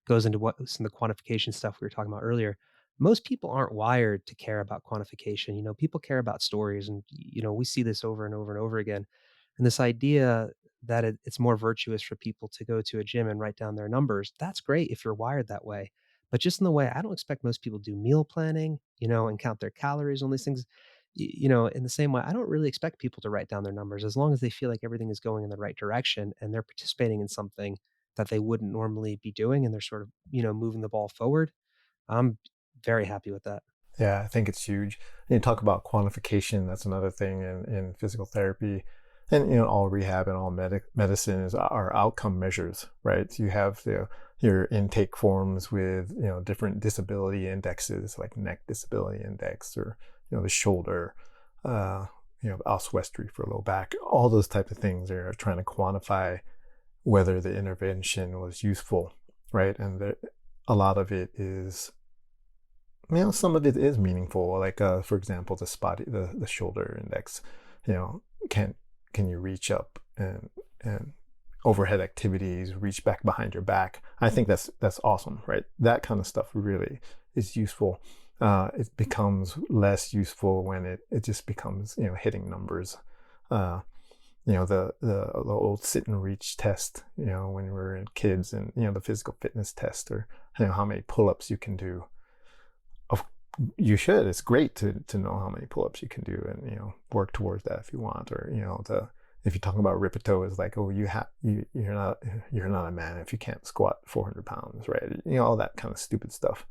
C: goes into what some of the quantification stuff we were talking about earlier. Most people aren't wired to care about quantification. People care about stories, and we see this over and over and over again. And this idea that it's more virtuous for people to go to a gym and write down their numbers, that's great if you're wired that way. But just in the way, I don't expect most people to do meal planning, and count their calories on these things. In the same way, I don't really expect people to write down their numbers as long as they feel like everything is going in the right direction and they're participating in something that they wouldn't normally be doing, and they're sort of, moving the ball forward. I'm very happy with that.
D: Yeah, I think it's huge. And you talk about quantification. That's another thing in physical therapy, and all rehab and all medicine is our outcome measures, right? So you have your intake forms with different disability indexes, like neck disability index, or the shoulder, oswestry for low back. All those type of things are trying to quantify whether the intervention was useful, right? And a lot of it is, some of it is meaningful. Like, for example, the shoulder index. Can you reach up and overhead activities, reach back behind your back? I think that's awesome, right? That kind of stuff really is useful. It becomes less useful when it just becomes hitting numbers. The old sit and reach test, when we were in kids, and the physical fitness test, or how many pull-ups you can do. You should. It's great to know how many pull-ups you can do, and work towards that if you want. Or if you're talking about Rippito, it's like, oh, you're not a man if you can't squat 400 pounds, right? All that kind of stupid stuff.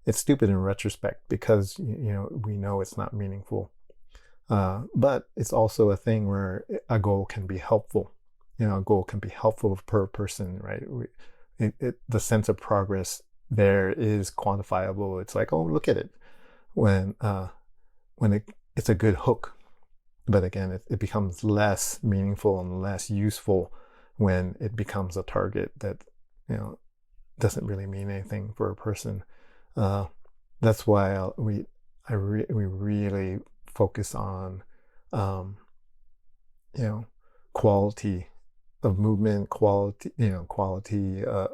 D: It's stupid in retrospect because we know it's not meaningful. But it's also a thing where a goal can be helpful. A goal can be helpful per person, right? The sense of progress there is quantifiable. It's like, oh, look at it. When it's a good hook. But again, it becomes less meaningful and less useful when it becomes a target that doesn't really mean anything for a person. That's why we really focus on quality of movement, quality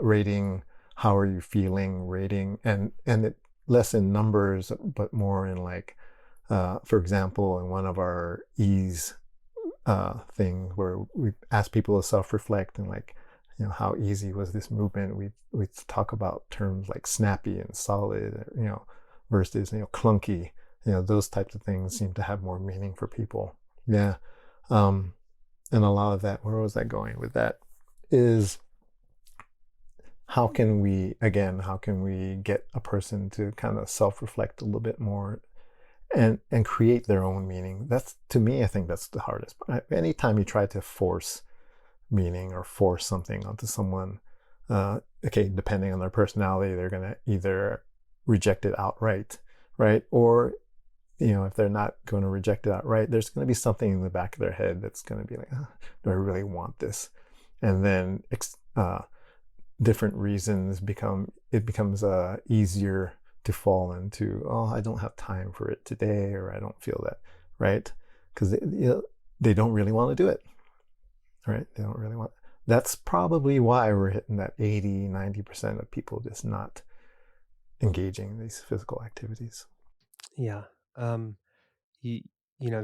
D: rating. How are you feeling? Rating, and it less in numbers, but more in like, for example, in one of our ease things where we ask people to self-reflect and like, how easy was this movement? We talk about terms like snappy and solid, versus clunky. Those types of things seem to have more meaning for people. Yeah. And a lot of that, where was I going with that, is how can we get a person to kind of self-reflect a little bit more and create their own meaning? That's, to me, I think that's the hardest part. Anytime you try to force meaning or force something onto someone, depending on their personality, they're going to either reject it outright, right? Or if they're not going to reject it outright, there's going to be something in the back of their head that's going to be like, oh, do I really want this? And then different reasons becomes easier to fall into, oh, I don't have time for it today, or I don't feel that, right? Because they don't really want to do it, right? They don't really want. That's probably why we're hitting that 80-90% of people just not engaging in these physical activities.
C: Yeah. You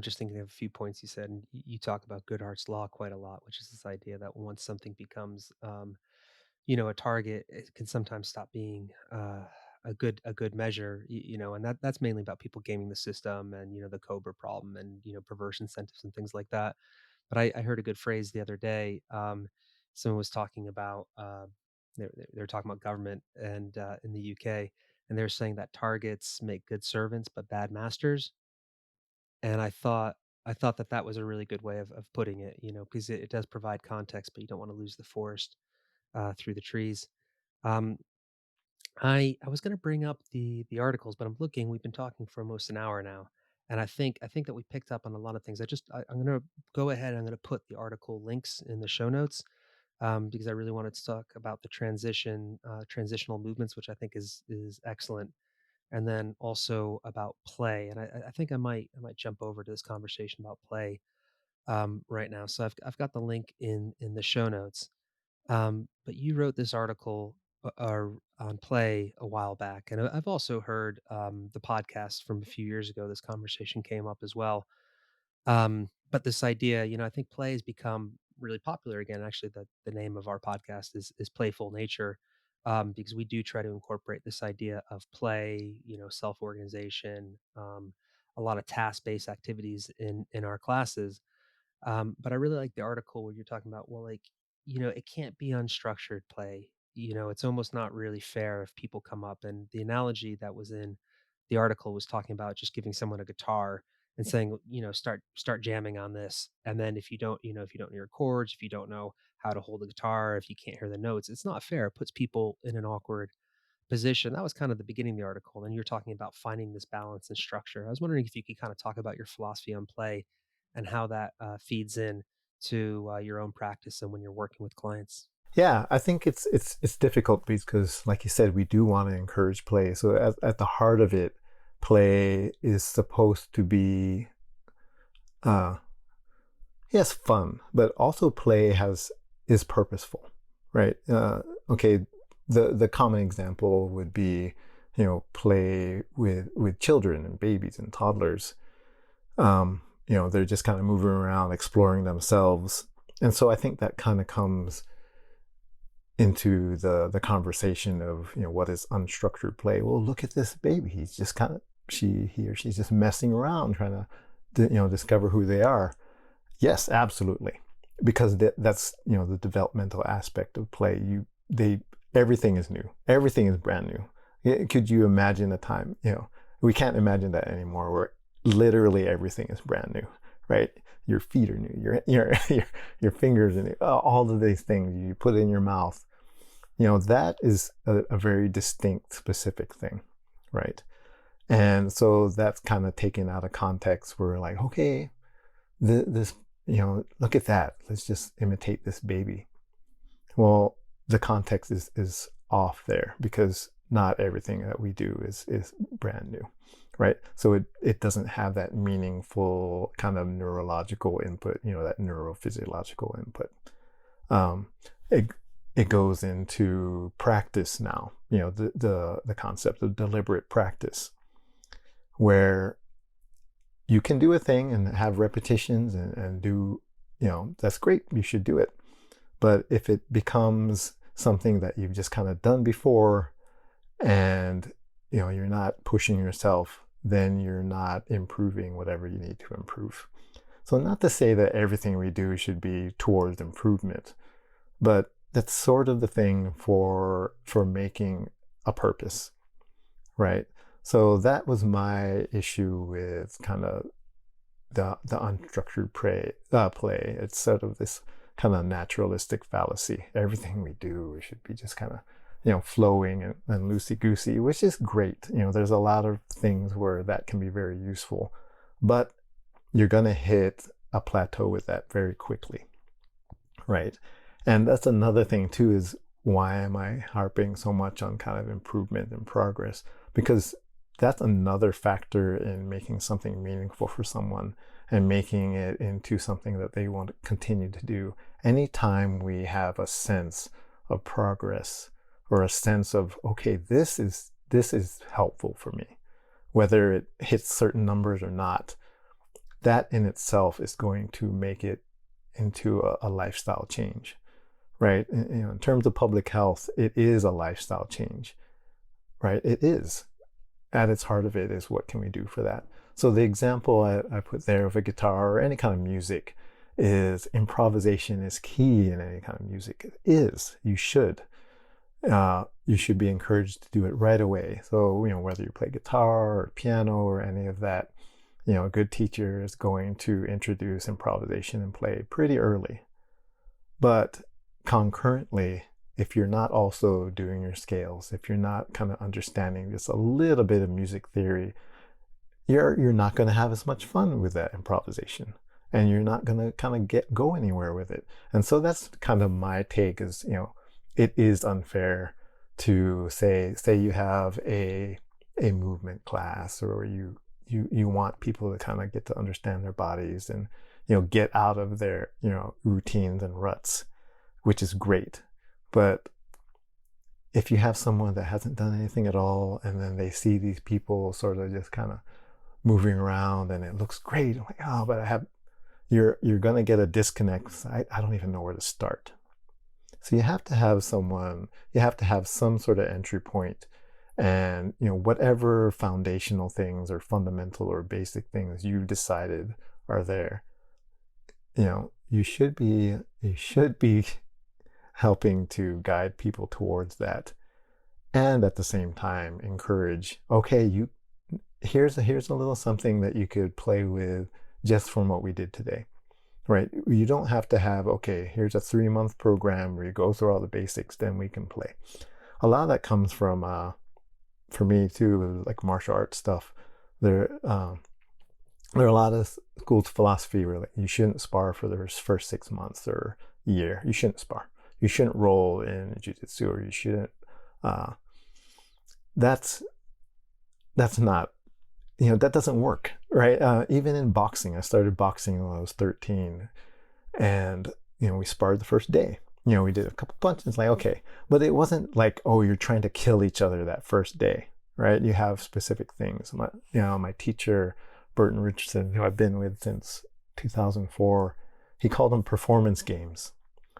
C: just thinking of a few points you said, and you talk about Goodhart's law quite a lot, which is this idea that once something becomes, a target, it can sometimes stop being a good measure, and that's mainly about people gaming the system and the Cobra problem and perverse incentives and things like that. But I heard a good phrase the other day. Someone was talking about they were talking about government and in the UK, and they're saying that targets make good servants but bad masters. And I thought that was a really good way of putting it, because it does provide context, but you don't want to lose the forest through the trees. Um, I was going to bring up the articles, but I'm looking. We've been talking for almost an hour now, and I think that we picked up on a lot of things. I'm going to go ahead. I'm going to put the article links in the show notes, because I really wanted to talk about the transitional movements, which I think is excellent, and then also about play. And I think I might jump over to this conversation about play right now. So I've got the link in the show notes. But you wrote this article on play a while back, and I've also heard the podcast from a few years ago. This conversation came up as well. But this idea, I think play has become really popular again. Actually, the name of our podcast is Playful Nature, because we do try to incorporate this idea of play, self-organization, a lot of task-based activities in our classes. But I really like the article where you're talking about, well, like, it can't be unstructured play. It's almost not really fair if people come up, and the analogy that was in the article was talking about just giving someone a guitar and saying, start jamming on this. And then if you don't know your chords, if you don't know how to hold the guitar, if you can't hear the notes, it's not fair. It puts people in an awkward position. That was kind of the beginning of the article. And you're talking about finding this balance and structure. I was wondering if you could kind of talk about your philosophy on play and how that feeds in to your own practice and when you're working with clients.
D: Yeah, I think it's difficult because, like you said, we do want to encourage play. So at the heart of it, play is supposed to be, yes, fun, but also play is purposeful, right? Okay, the common example would be, play with children and babies and toddlers. They're just kind of moving around, exploring themselves, and so I think that kind of comes into the conversation of, what is unstructured play. Well, look at this baby. He's just kind of he or she's just messing around, trying to discover who they are. Yes, absolutely, because that's the developmental aspect of play. Everything is new. Everything is brand new. Could you imagine a time? We can't imagine that anymore, where literally everything is brand new, right? Your feet are new. Your fingers are new. All of these things you put in your mouth. That is a very distinct, specific thing, right? And so that's kind of taken out of context. We're like, okay, this, look at that. Let's just imitate this baby. Well, the context is off there, because not everything that we do is brand new, right? So it doesn't have that meaningful kind of neurological input, that neurophysiological input. It goes into practice now, the concept of deliberate practice, where you can do a thing and have repetitions and do, that's great. You should do it. But if it becomes something that you've just kind of done before, and you're not pushing yourself, then you're not improving whatever you need to improve. So not to say that everything we do should be towards improvement, but that's sort of the thing for making a purpose, right? So that was my issue with kind of the unstructured play. It's sort of this kind of naturalistic fallacy. Everything we do should be just kind of flowing and loosey-goosey, which is great. There's a lot of things where that can be very useful, but you're going to hit a plateau with that very quickly, right? And that's another thing too, is why am I harping so much on kind of improvement and progress? Because that's another factor in making something meaningful for someone and making it into something that they want to continue to do. Anytime we have a sense of progress or a sense of, okay, this is helpful for me, whether it hits certain numbers or not, that in itself is going to make it into a lifestyle change, right? In terms of public health, it is a lifestyle change, right? It is. At its heart of it is, what can we do for that? So the example I put there of a guitar or any kind of music is improvisation is key in any kind of music. It is. You should be encouraged to do it right away. So, whether you play guitar or piano or any of that, a good teacher is going to introduce improvisation and play pretty early. But concurrently, if you're not also doing your scales, if you're not kind of understanding just a little bit of music theory, you're not going to have as much fun with that improvisation, and you're not going to kind of go anywhere with it. And so that's kind of my take is, it is unfair to say you have a movement class, or you want people to kind of get to understand their bodies and, get out of their, routines and ruts, which is great. But if you have someone that hasn't done anything at all, and then they see these people sort of just kind of moving around and it looks great, I'm like, oh, but you're going to get a disconnect. I don't even know where to start. So you have to have some sort of entry point, and whatever foundational things or fundamental or basic things you've decided are there, you should be helping to guide people towards that, and at the same time encourage, okay, here's a little something that you could play with just from what we did today, right? You don't have to have, okay, here's a 3-month program where you go through all the basics, then we can play. A lot of that comes from for me too, like martial arts stuff. There are a lot of schools of philosophy where you shouldn't spar for the first 6 months or year. You shouldn't spar. You shouldn't roll in jiu-jitsu, or you shouldn't. That's not, that doesn't work, right? Even in boxing, I started boxing when I was 13, and we sparred the first day. We did a couple punches, like, okay, but it wasn't like, oh, you're trying to kill each other that first day, right? You have specific things. My teacher, Burton Richardson, who I've been with since 2004, he called them performance games.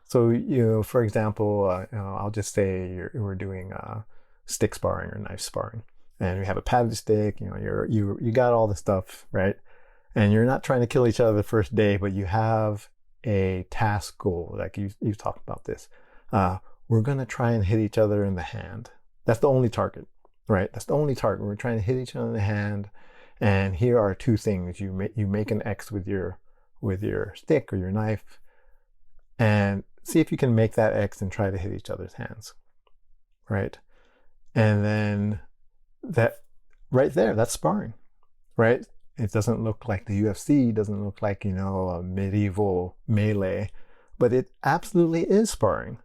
D: So, for example, I'll just say we're doing stick sparring or knife sparring, and we have a padded stick. You got all the stuff, right? And you're not trying to kill each other the first day, but you have a task goal. Like you've talked about this. We're going to try and hit each other in the hand. That's the only target, right? That's the only target. We're trying to hit each other in the hand. And here are two things. You make an X with your stick or your knife, and see if you can make that X and try to hit each other's hands, right? And then that right there, that's sparring, right? It doesn't look like the UFC, doesn't look like, a medieval melee, but it absolutely is sparring.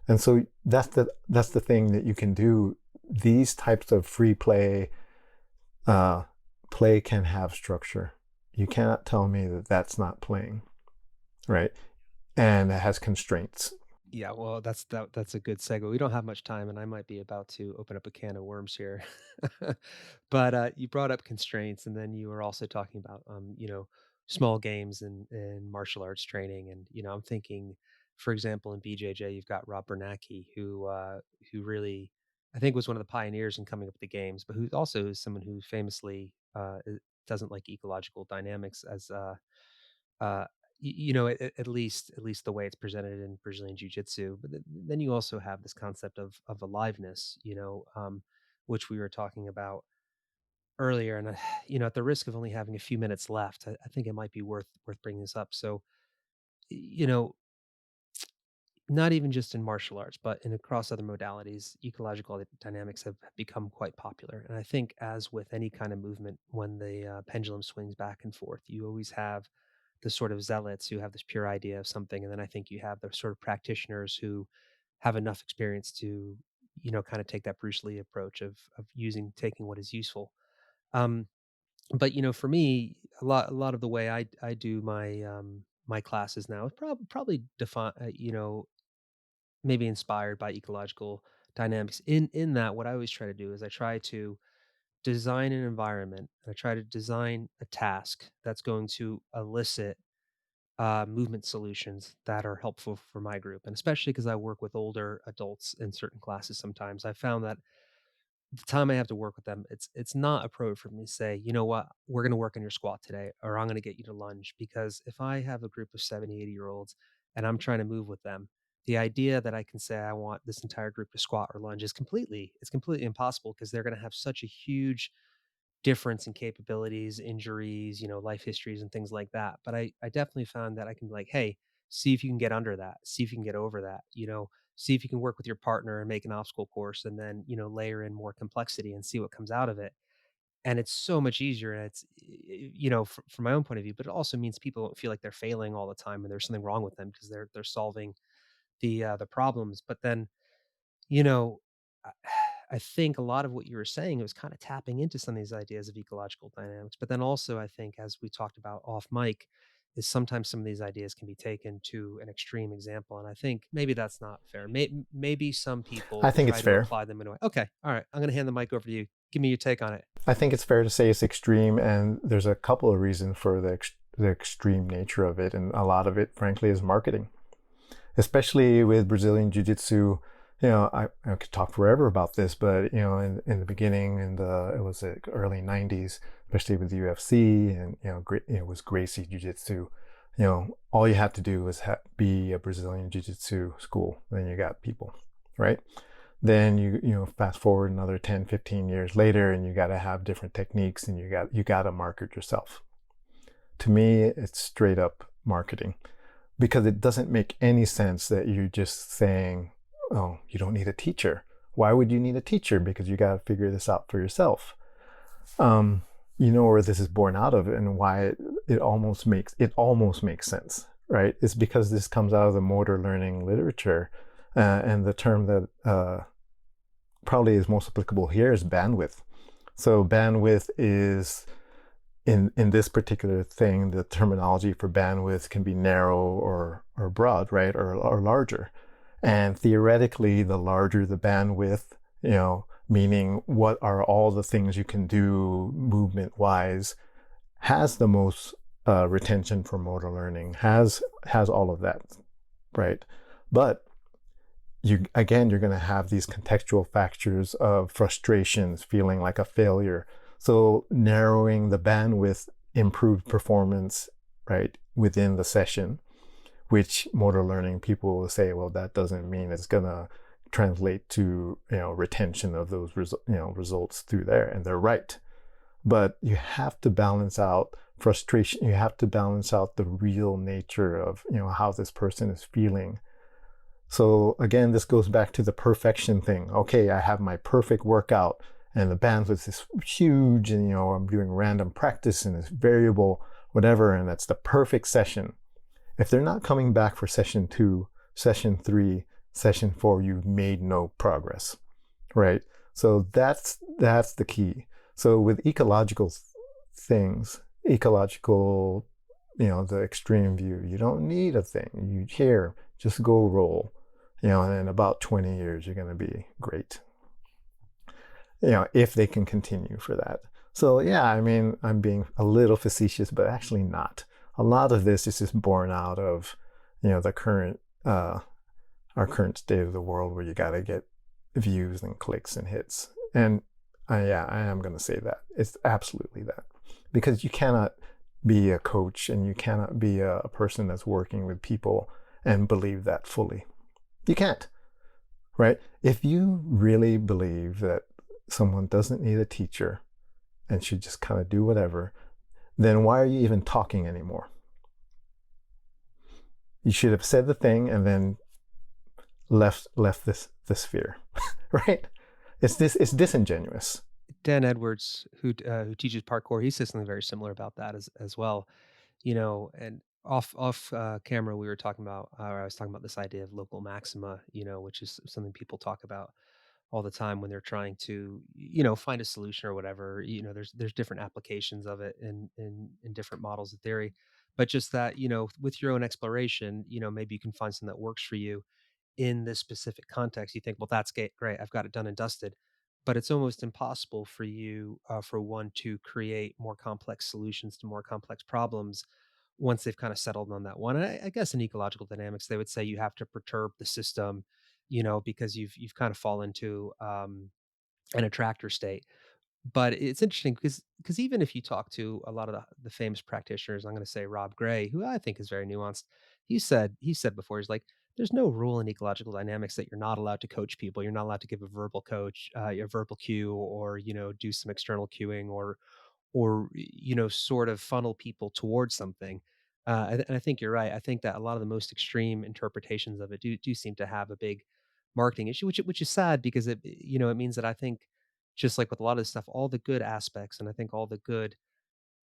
D: And so that's the thing that you can do. These types of free play can have structure. You cannot tell me that that's not playing, right? And it has constraints.
C: Yeah, well, that's a good segue. We don't have much time, and I might be about to open up a can of worms here. But you brought up constraints, and then you were also talking about, small games and martial arts training. And I'm thinking, for example, in BJJ, you've got Rob Bernacki, who really, I think, was one of the pioneers in coming up with the games, but who also is someone who famously doesn't like ecological dynamics as uh, at least the way it's presented in Brazilian Jiu-Jitsu. But then you also have this concept of aliveness, which we were talking about earlier. And at the risk of only having a few minutes left, I think it might be worth bringing this up. So, you know, not even just in martial arts, but in across other modalities, ecological dynamics have become quite popular. And I think, as with any kind of movement, when the pendulum swings back and forth, you always have the sort of zealots who have this pure idea of something, and then I think you have the sort of practitioners who have enough experience to, kind of take that Bruce Lee approach of taking what is useful. Um, but for me, a lot of the way I do my classes now is probably define maybe inspired by ecological dynamics. In that, what I always try to do is I try to design an environment, and I try to design a task that's going to elicit movement solutions that are helpful for my group. And especially because I work with older adults in certain classes, sometimes I found that the time I have to work with them, it's not appropriate for me to say, you know what, we're going to work on your squat today, or I'm going to get you to lunge. Because if I have a group of 70, 80-year-olds and I'm trying to move with them, the idea that I can say I want this entire group to squat or lunge is completely impossible, because they're going to have such a huge difference in capabilities, injuries, life histories and things like that. But I definitely found that I can be like, hey, see if you can get under that, see if you can get over that, see if you can work with your partner and make an obstacle course, and then, layer in more complexity and see what comes out of it. And it's so much easier. And it's, from my own point of view, but it also means people don't feel like they're failing all the time and there's something wrong with them, because they're solving the problems. But then, you know, I I think a lot of what you were saying, it was kind of tapping into some of these ideas of ecological dynamics. But then also, I think, as we talked about off mic, is sometimes some of these ideas can be taken to an extreme example. And I think maybe that's not fair. Maybe some
D: I
C: people
D: think it's
C: try to
D: fair.
C: apply them in a way. Okay. All right. I'm going to hand the mic over to you. Give me your take on it.
D: I think it's fair to say it's extreme, and there's a couple of reasons for the extreme nature of it, and a lot of it, frankly, is marketing. Especially with Brazilian Jiu-Jitsu, I could talk forever about this, but in the beginning, it was the early '90s, especially with the UFC, and it was Gracie Jiu-Jitsu. All you had to do was be a Brazilian Jiu-Jitsu school, then you got people, right? Then you fast forward another 10, 15 years later, and you got to have different techniques, and you got to market yourself. To me, it's straight up marketing, because it doesn't make any sense that you're just saying, oh, you don't need a teacher. Why would you need a teacher? Because you got to figure this out for yourself. Where this is born out of, and why it almost makes sense, right? It's because this comes out of the motor learning literature, and the term that probably is most applicable here is bandwidth. So bandwidth is, in this particular thing, the terminology for bandwidth can be narrow or broad, right? Or larger. And theoretically, the larger the bandwidth, meaning what are all the things you can do movement wise, has the most retention for motor learning, has all of that, right? But you're going to have these contextual factors of frustrations, feeling like a failure. So narrowing the bandwidth improved performance, right, within the session, which motor learning people will say, well, that doesn't mean it's going to translate to, retention of those results through there. And they're right. But you have to balance out frustration. You have to balance out the real nature of, how this person is feeling. So again, this goes back to the perfection thing. Okay, I have my perfect workout, and the bandwidth is huge, and I'm doing random practice, and it's variable, whatever, and that's the perfect session. If they're not coming back for session 2, session 3, session 4, you've made no progress, right? So that's the key. So with ecological things, the extreme view, you don't need a thing. Just go roll. And in about 20 years, you're going to be great. If they can continue for that. So yeah, I'm being a little facetious, but actually not. A lot of this is just born out of, the current, our current state of the world, where you got to get views and clicks and hits. And I am going to say that. It's absolutely that. Because you cannot be a coach, and you cannot be a person that's working with people and believe that fully. You can't, right? If you really believe that someone doesn't need a teacher and should just kind of do whatever, then why are you even talking anymore? You should have said the thing and then left this fear, right? It's disingenuous.
C: Dan Edwards, who teaches parkour, he says something very similar about that as well. And off camera, we were talking about, or I was talking about this idea of local maxima, which is something people talk about all the time when they're trying to, find a solution or whatever. There's different applications of it in different models of theory, but just that, with your own exploration, maybe you can find something that works for you in this specific context. You think, well, that's great. I've got it done and dusted. But it's almost impossible for you, for one, to create more complex solutions to more complex problems once they've kind of settled on that one. And I guess in ecological dynamics, they would say you have to perturb the system, because you've kind of fallen into an attractor state. But it's interesting because even if you talk to a lot of the famous practitioners, I'm going to say Rob Gray, who I think is very nuanced. He said before, he's like, there's no rule in ecological dynamics that you're not allowed to coach people. You're not allowed to give a verbal coach, a verbal cue, or do some external cueing, or sort of funnel people towards something. And I think you're right. I think that a lot of the most extreme interpretations of it do seem to have a big marketing issue, which is sad because it means that I think, just like with a lot of this stuff, all the good aspects and I think all the good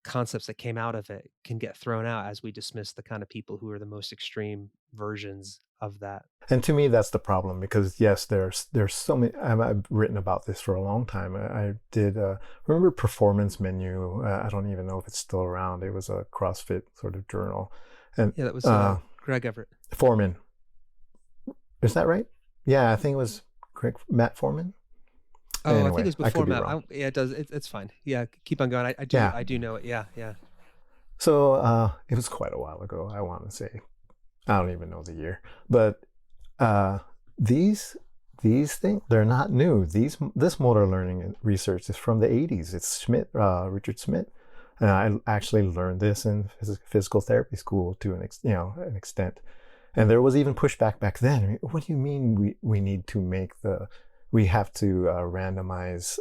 C: concepts that came out of it can get thrown out as we dismiss the kind of people who are the most extreme versions of that.
D: And to me, that's the problem, because yes, there's so many. I've written about this for a long time. I did remember Performance Menu. I don't even know if it's still around. It was a CrossFit sort of journal, and
C: Yeah, that was Greg Everett.
D: Foreman. Is that right? Yeah, I think it was Matt Foreman.
C: Oh, I
D: Anyway,
C: think it was
D: I
C: before
D: could be
C: Matt.
D: wrong.
C: Yeah, it does. It's fine. Yeah, keep on going. I do.
D: Yeah.
C: I do know it. Yeah, yeah.
D: So it was quite a while ago. I want to say, I don't even know the year, but uh, these things, they're not new. This motor learning research is from the 80s. It's Schmidt, Richard Schmidt, and I actually learned this in physical therapy school to an extent. And there was even pushback back then. I mean, what do you mean we need to we have to randomize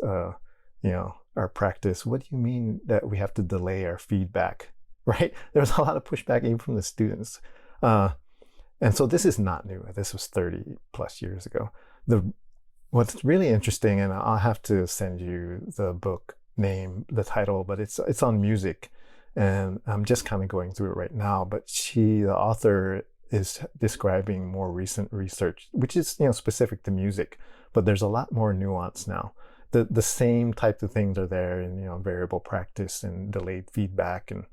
D: our practice? What do you mean that we have to delay our feedback? Right? There was a lot of pushback even from the students. And so this is not new. This was 30 plus years ago. What's really interesting, and I'll have to send you the book name, the title, but it's on music, and I'm just kind of going through it right now. But the author, is describing more recent research, which is specific to music, but there's a lot more nuance now. The same types of things are there in variable practice and delayed feedback and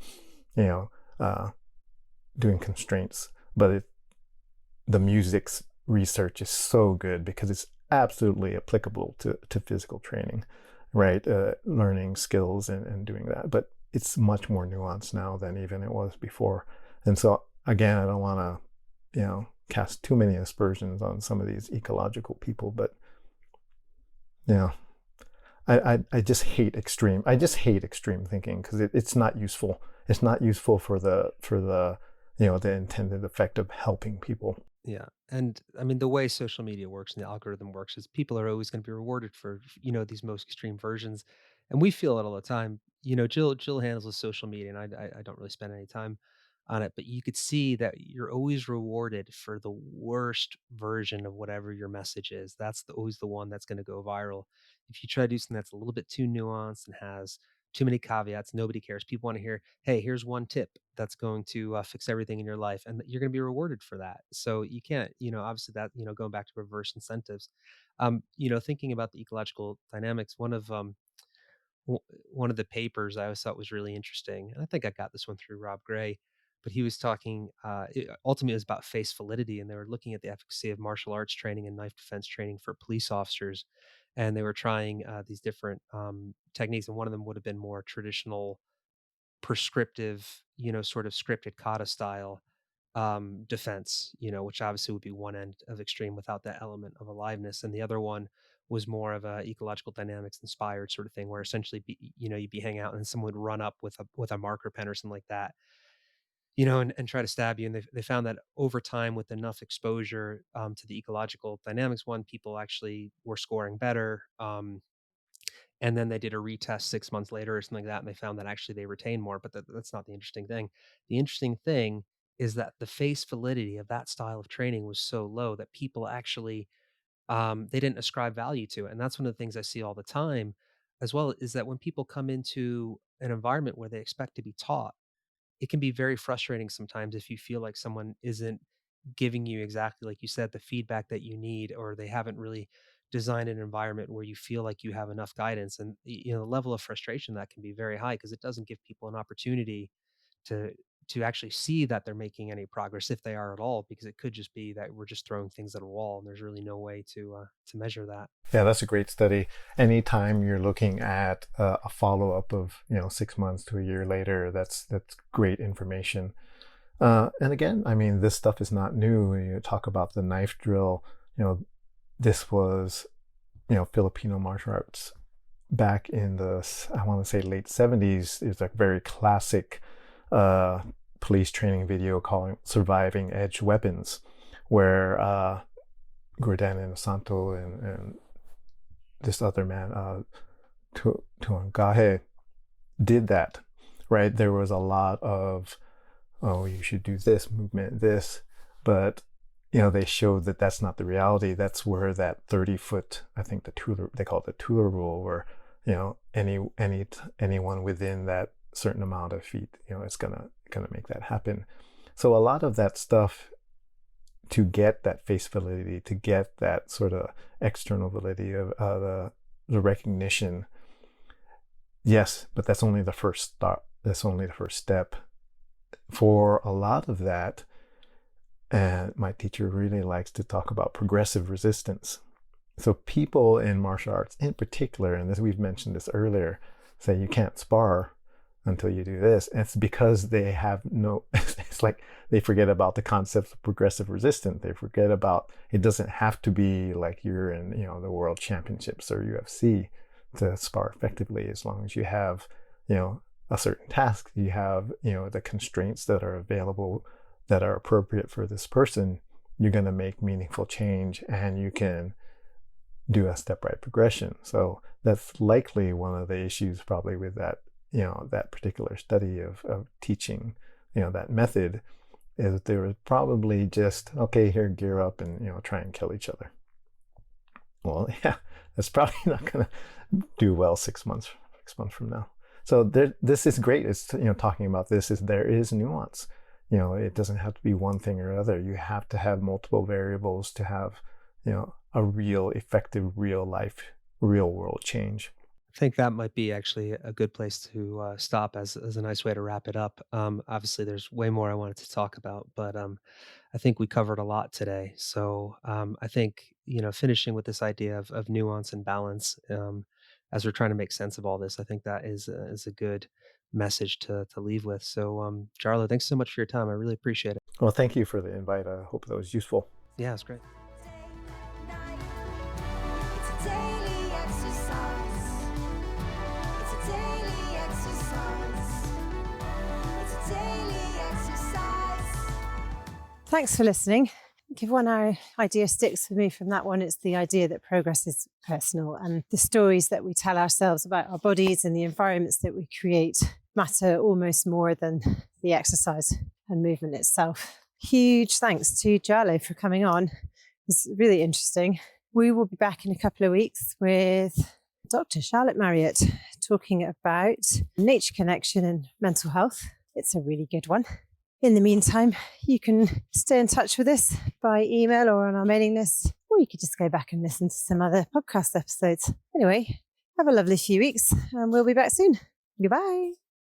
D: doing constraints, but the music's research is so good because it's absolutely applicable to physical training, right? Learning skills and doing that. But it's much more nuanced now than even it was before. And so, again, I don't want to, cast too many aspersions on some of these ecological people, but, I just hate extreme. I just hate extreme thinking because it's not useful. It's not useful for the the intended effect of helping people.
C: Yeah. And I mean, the way social media works and the algorithm works is people are always going to be rewarded for, these most extreme versions. And we feel it all the time. Jill handles the social media and I don't really spend any time on it, but you could see that you're always rewarded for the worst version of whatever your message is. That's always the one that's going to go viral. If you try to do something that's a little bit too nuanced and has too many caveats, nobody cares. People want to hear, hey, here's one tip that's going to fix everything in your life, and you're going to be rewarded for that. So you can't, obviously that, going back to reverse incentives. Thinking about the ecological dynamics, w- one of the papers I always thought was really interesting, and I think I got this one through Rob Gray, but he was talking, ultimately it was about face validity, and they were looking at the efficacy of martial arts training and knife defense training for police officers, and they were trying these different techniques, and one of them would have been more traditional prescriptive, sort of scripted kata style defense, which obviously would be one end of extreme without that element of aliveness. And the other one was more of a ecological dynamics inspired sort of thing where essentially you'd be hanging out and someone would run up with a marker pen or something like that, and try to stab you. And they found that over time with enough exposure to the ecological dynamics one, people actually were scoring better. And then they did a retest 6 months later or something like that, and they found that actually they retained more. But that's not the interesting thing. The interesting thing is that the face validity of that style of training was so low that people actually they didn't ascribe value to it. And that's one of the things I see all the time as well, is that when people come into an environment where they expect to be taught, it can be very frustrating sometimes if you feel like someone isn't giving you exactly like you said the feedback that you need, or they haven't really designed an environment where you feel like you have enough guidance. And the level of frustration that can be very high because it doesn't give people an opportunity to actually see that they're making any progress, if they are at all, because it could just be that we're just throwing things at a wall and there's really no way to measure that.
D: Yeah, that's a great study. Anytime you're looking at a follow-up of 6 months to a year later, that's great information. And again, I mean, this stuff is not new. You talk about the knife drill. This was Filipino martial arts back in the, I want to say, late 70s. It's a very classic police training video called "Surviving Edge Weapons," where Gordon and Santo and this other man, Tuangahe, did that, right? There was a lot of, oh, you should do this movement, this, but they showed that that's not the reality. That's where that 30-foot, I think they call it the Tula rule, where anyone within that certain amount of feet, it's gonna make that happen. So a lot of that stuff, to get that face validity, to get that sort of external validity of the recognition, yes, but that's only the first start. That's only the first step. For a lot of that, and my teacher really likes to talk about progressive resistance. So people in martial arts in particular, and we've mentioned this earlier, say you can't spar until you do this. And it's because they have it's like they forget about the concept of progressive resistance. They forget about, it doesn't have to be like you're in, the world championships or UFC to spar effectively, as long as you have, a certain task, you have, the constraints that are available that are appropriate for this person, you're going to make meaningful change and you can do a step-right progression. So that's likely one of the issues probably with that, that particular study of teaching, that method, is that they were probably just, okay, here, gear up and, try and kill each other. Well, yeah, that's probably not going to do well 6 months from now. So this is great. It's, talking about this is there is nuance. It doesn't have to be one thing or other. You have to have multiple variables to have, a real effective, real life, real world change.
C: I think that might be actually a good place to stop as a nice way to wrap it up. Obviously, there's way more I wanted to talk about, but I think we covered a lot today. So I think finishing with this idea of nuance and balance, as we're trying to make sense of all this, I think that is a good message to leave with. So Jarlo, thanks so much for your time. I really appreciate it.
D: Well, thank you for the invite. I hope that was useful.
C: Yeah, it's great.
B: It's a daily exercise. It's a daily exercise. It's a daily exercise.
A: Thanks for listening. If one idea sticks for me from that one, it's the idea that progress is personal, and the stories that we tell ourselves about our bodies and the environments that we create matter almost more than the exercise and movement itself. Huge thanks to Jarlo for coming on. It's really interesting. We will be back in a couple of weeks with Dr. Charlotte Marriott talking about nature connection and mental health. It's a really good one. In the meantime, you can stay in touch with us by email or on our mailing list, or you could just go back and listen to some other podcast episodes. Anyway, have a lovely few weeks and we'll be back soon. Goodbye.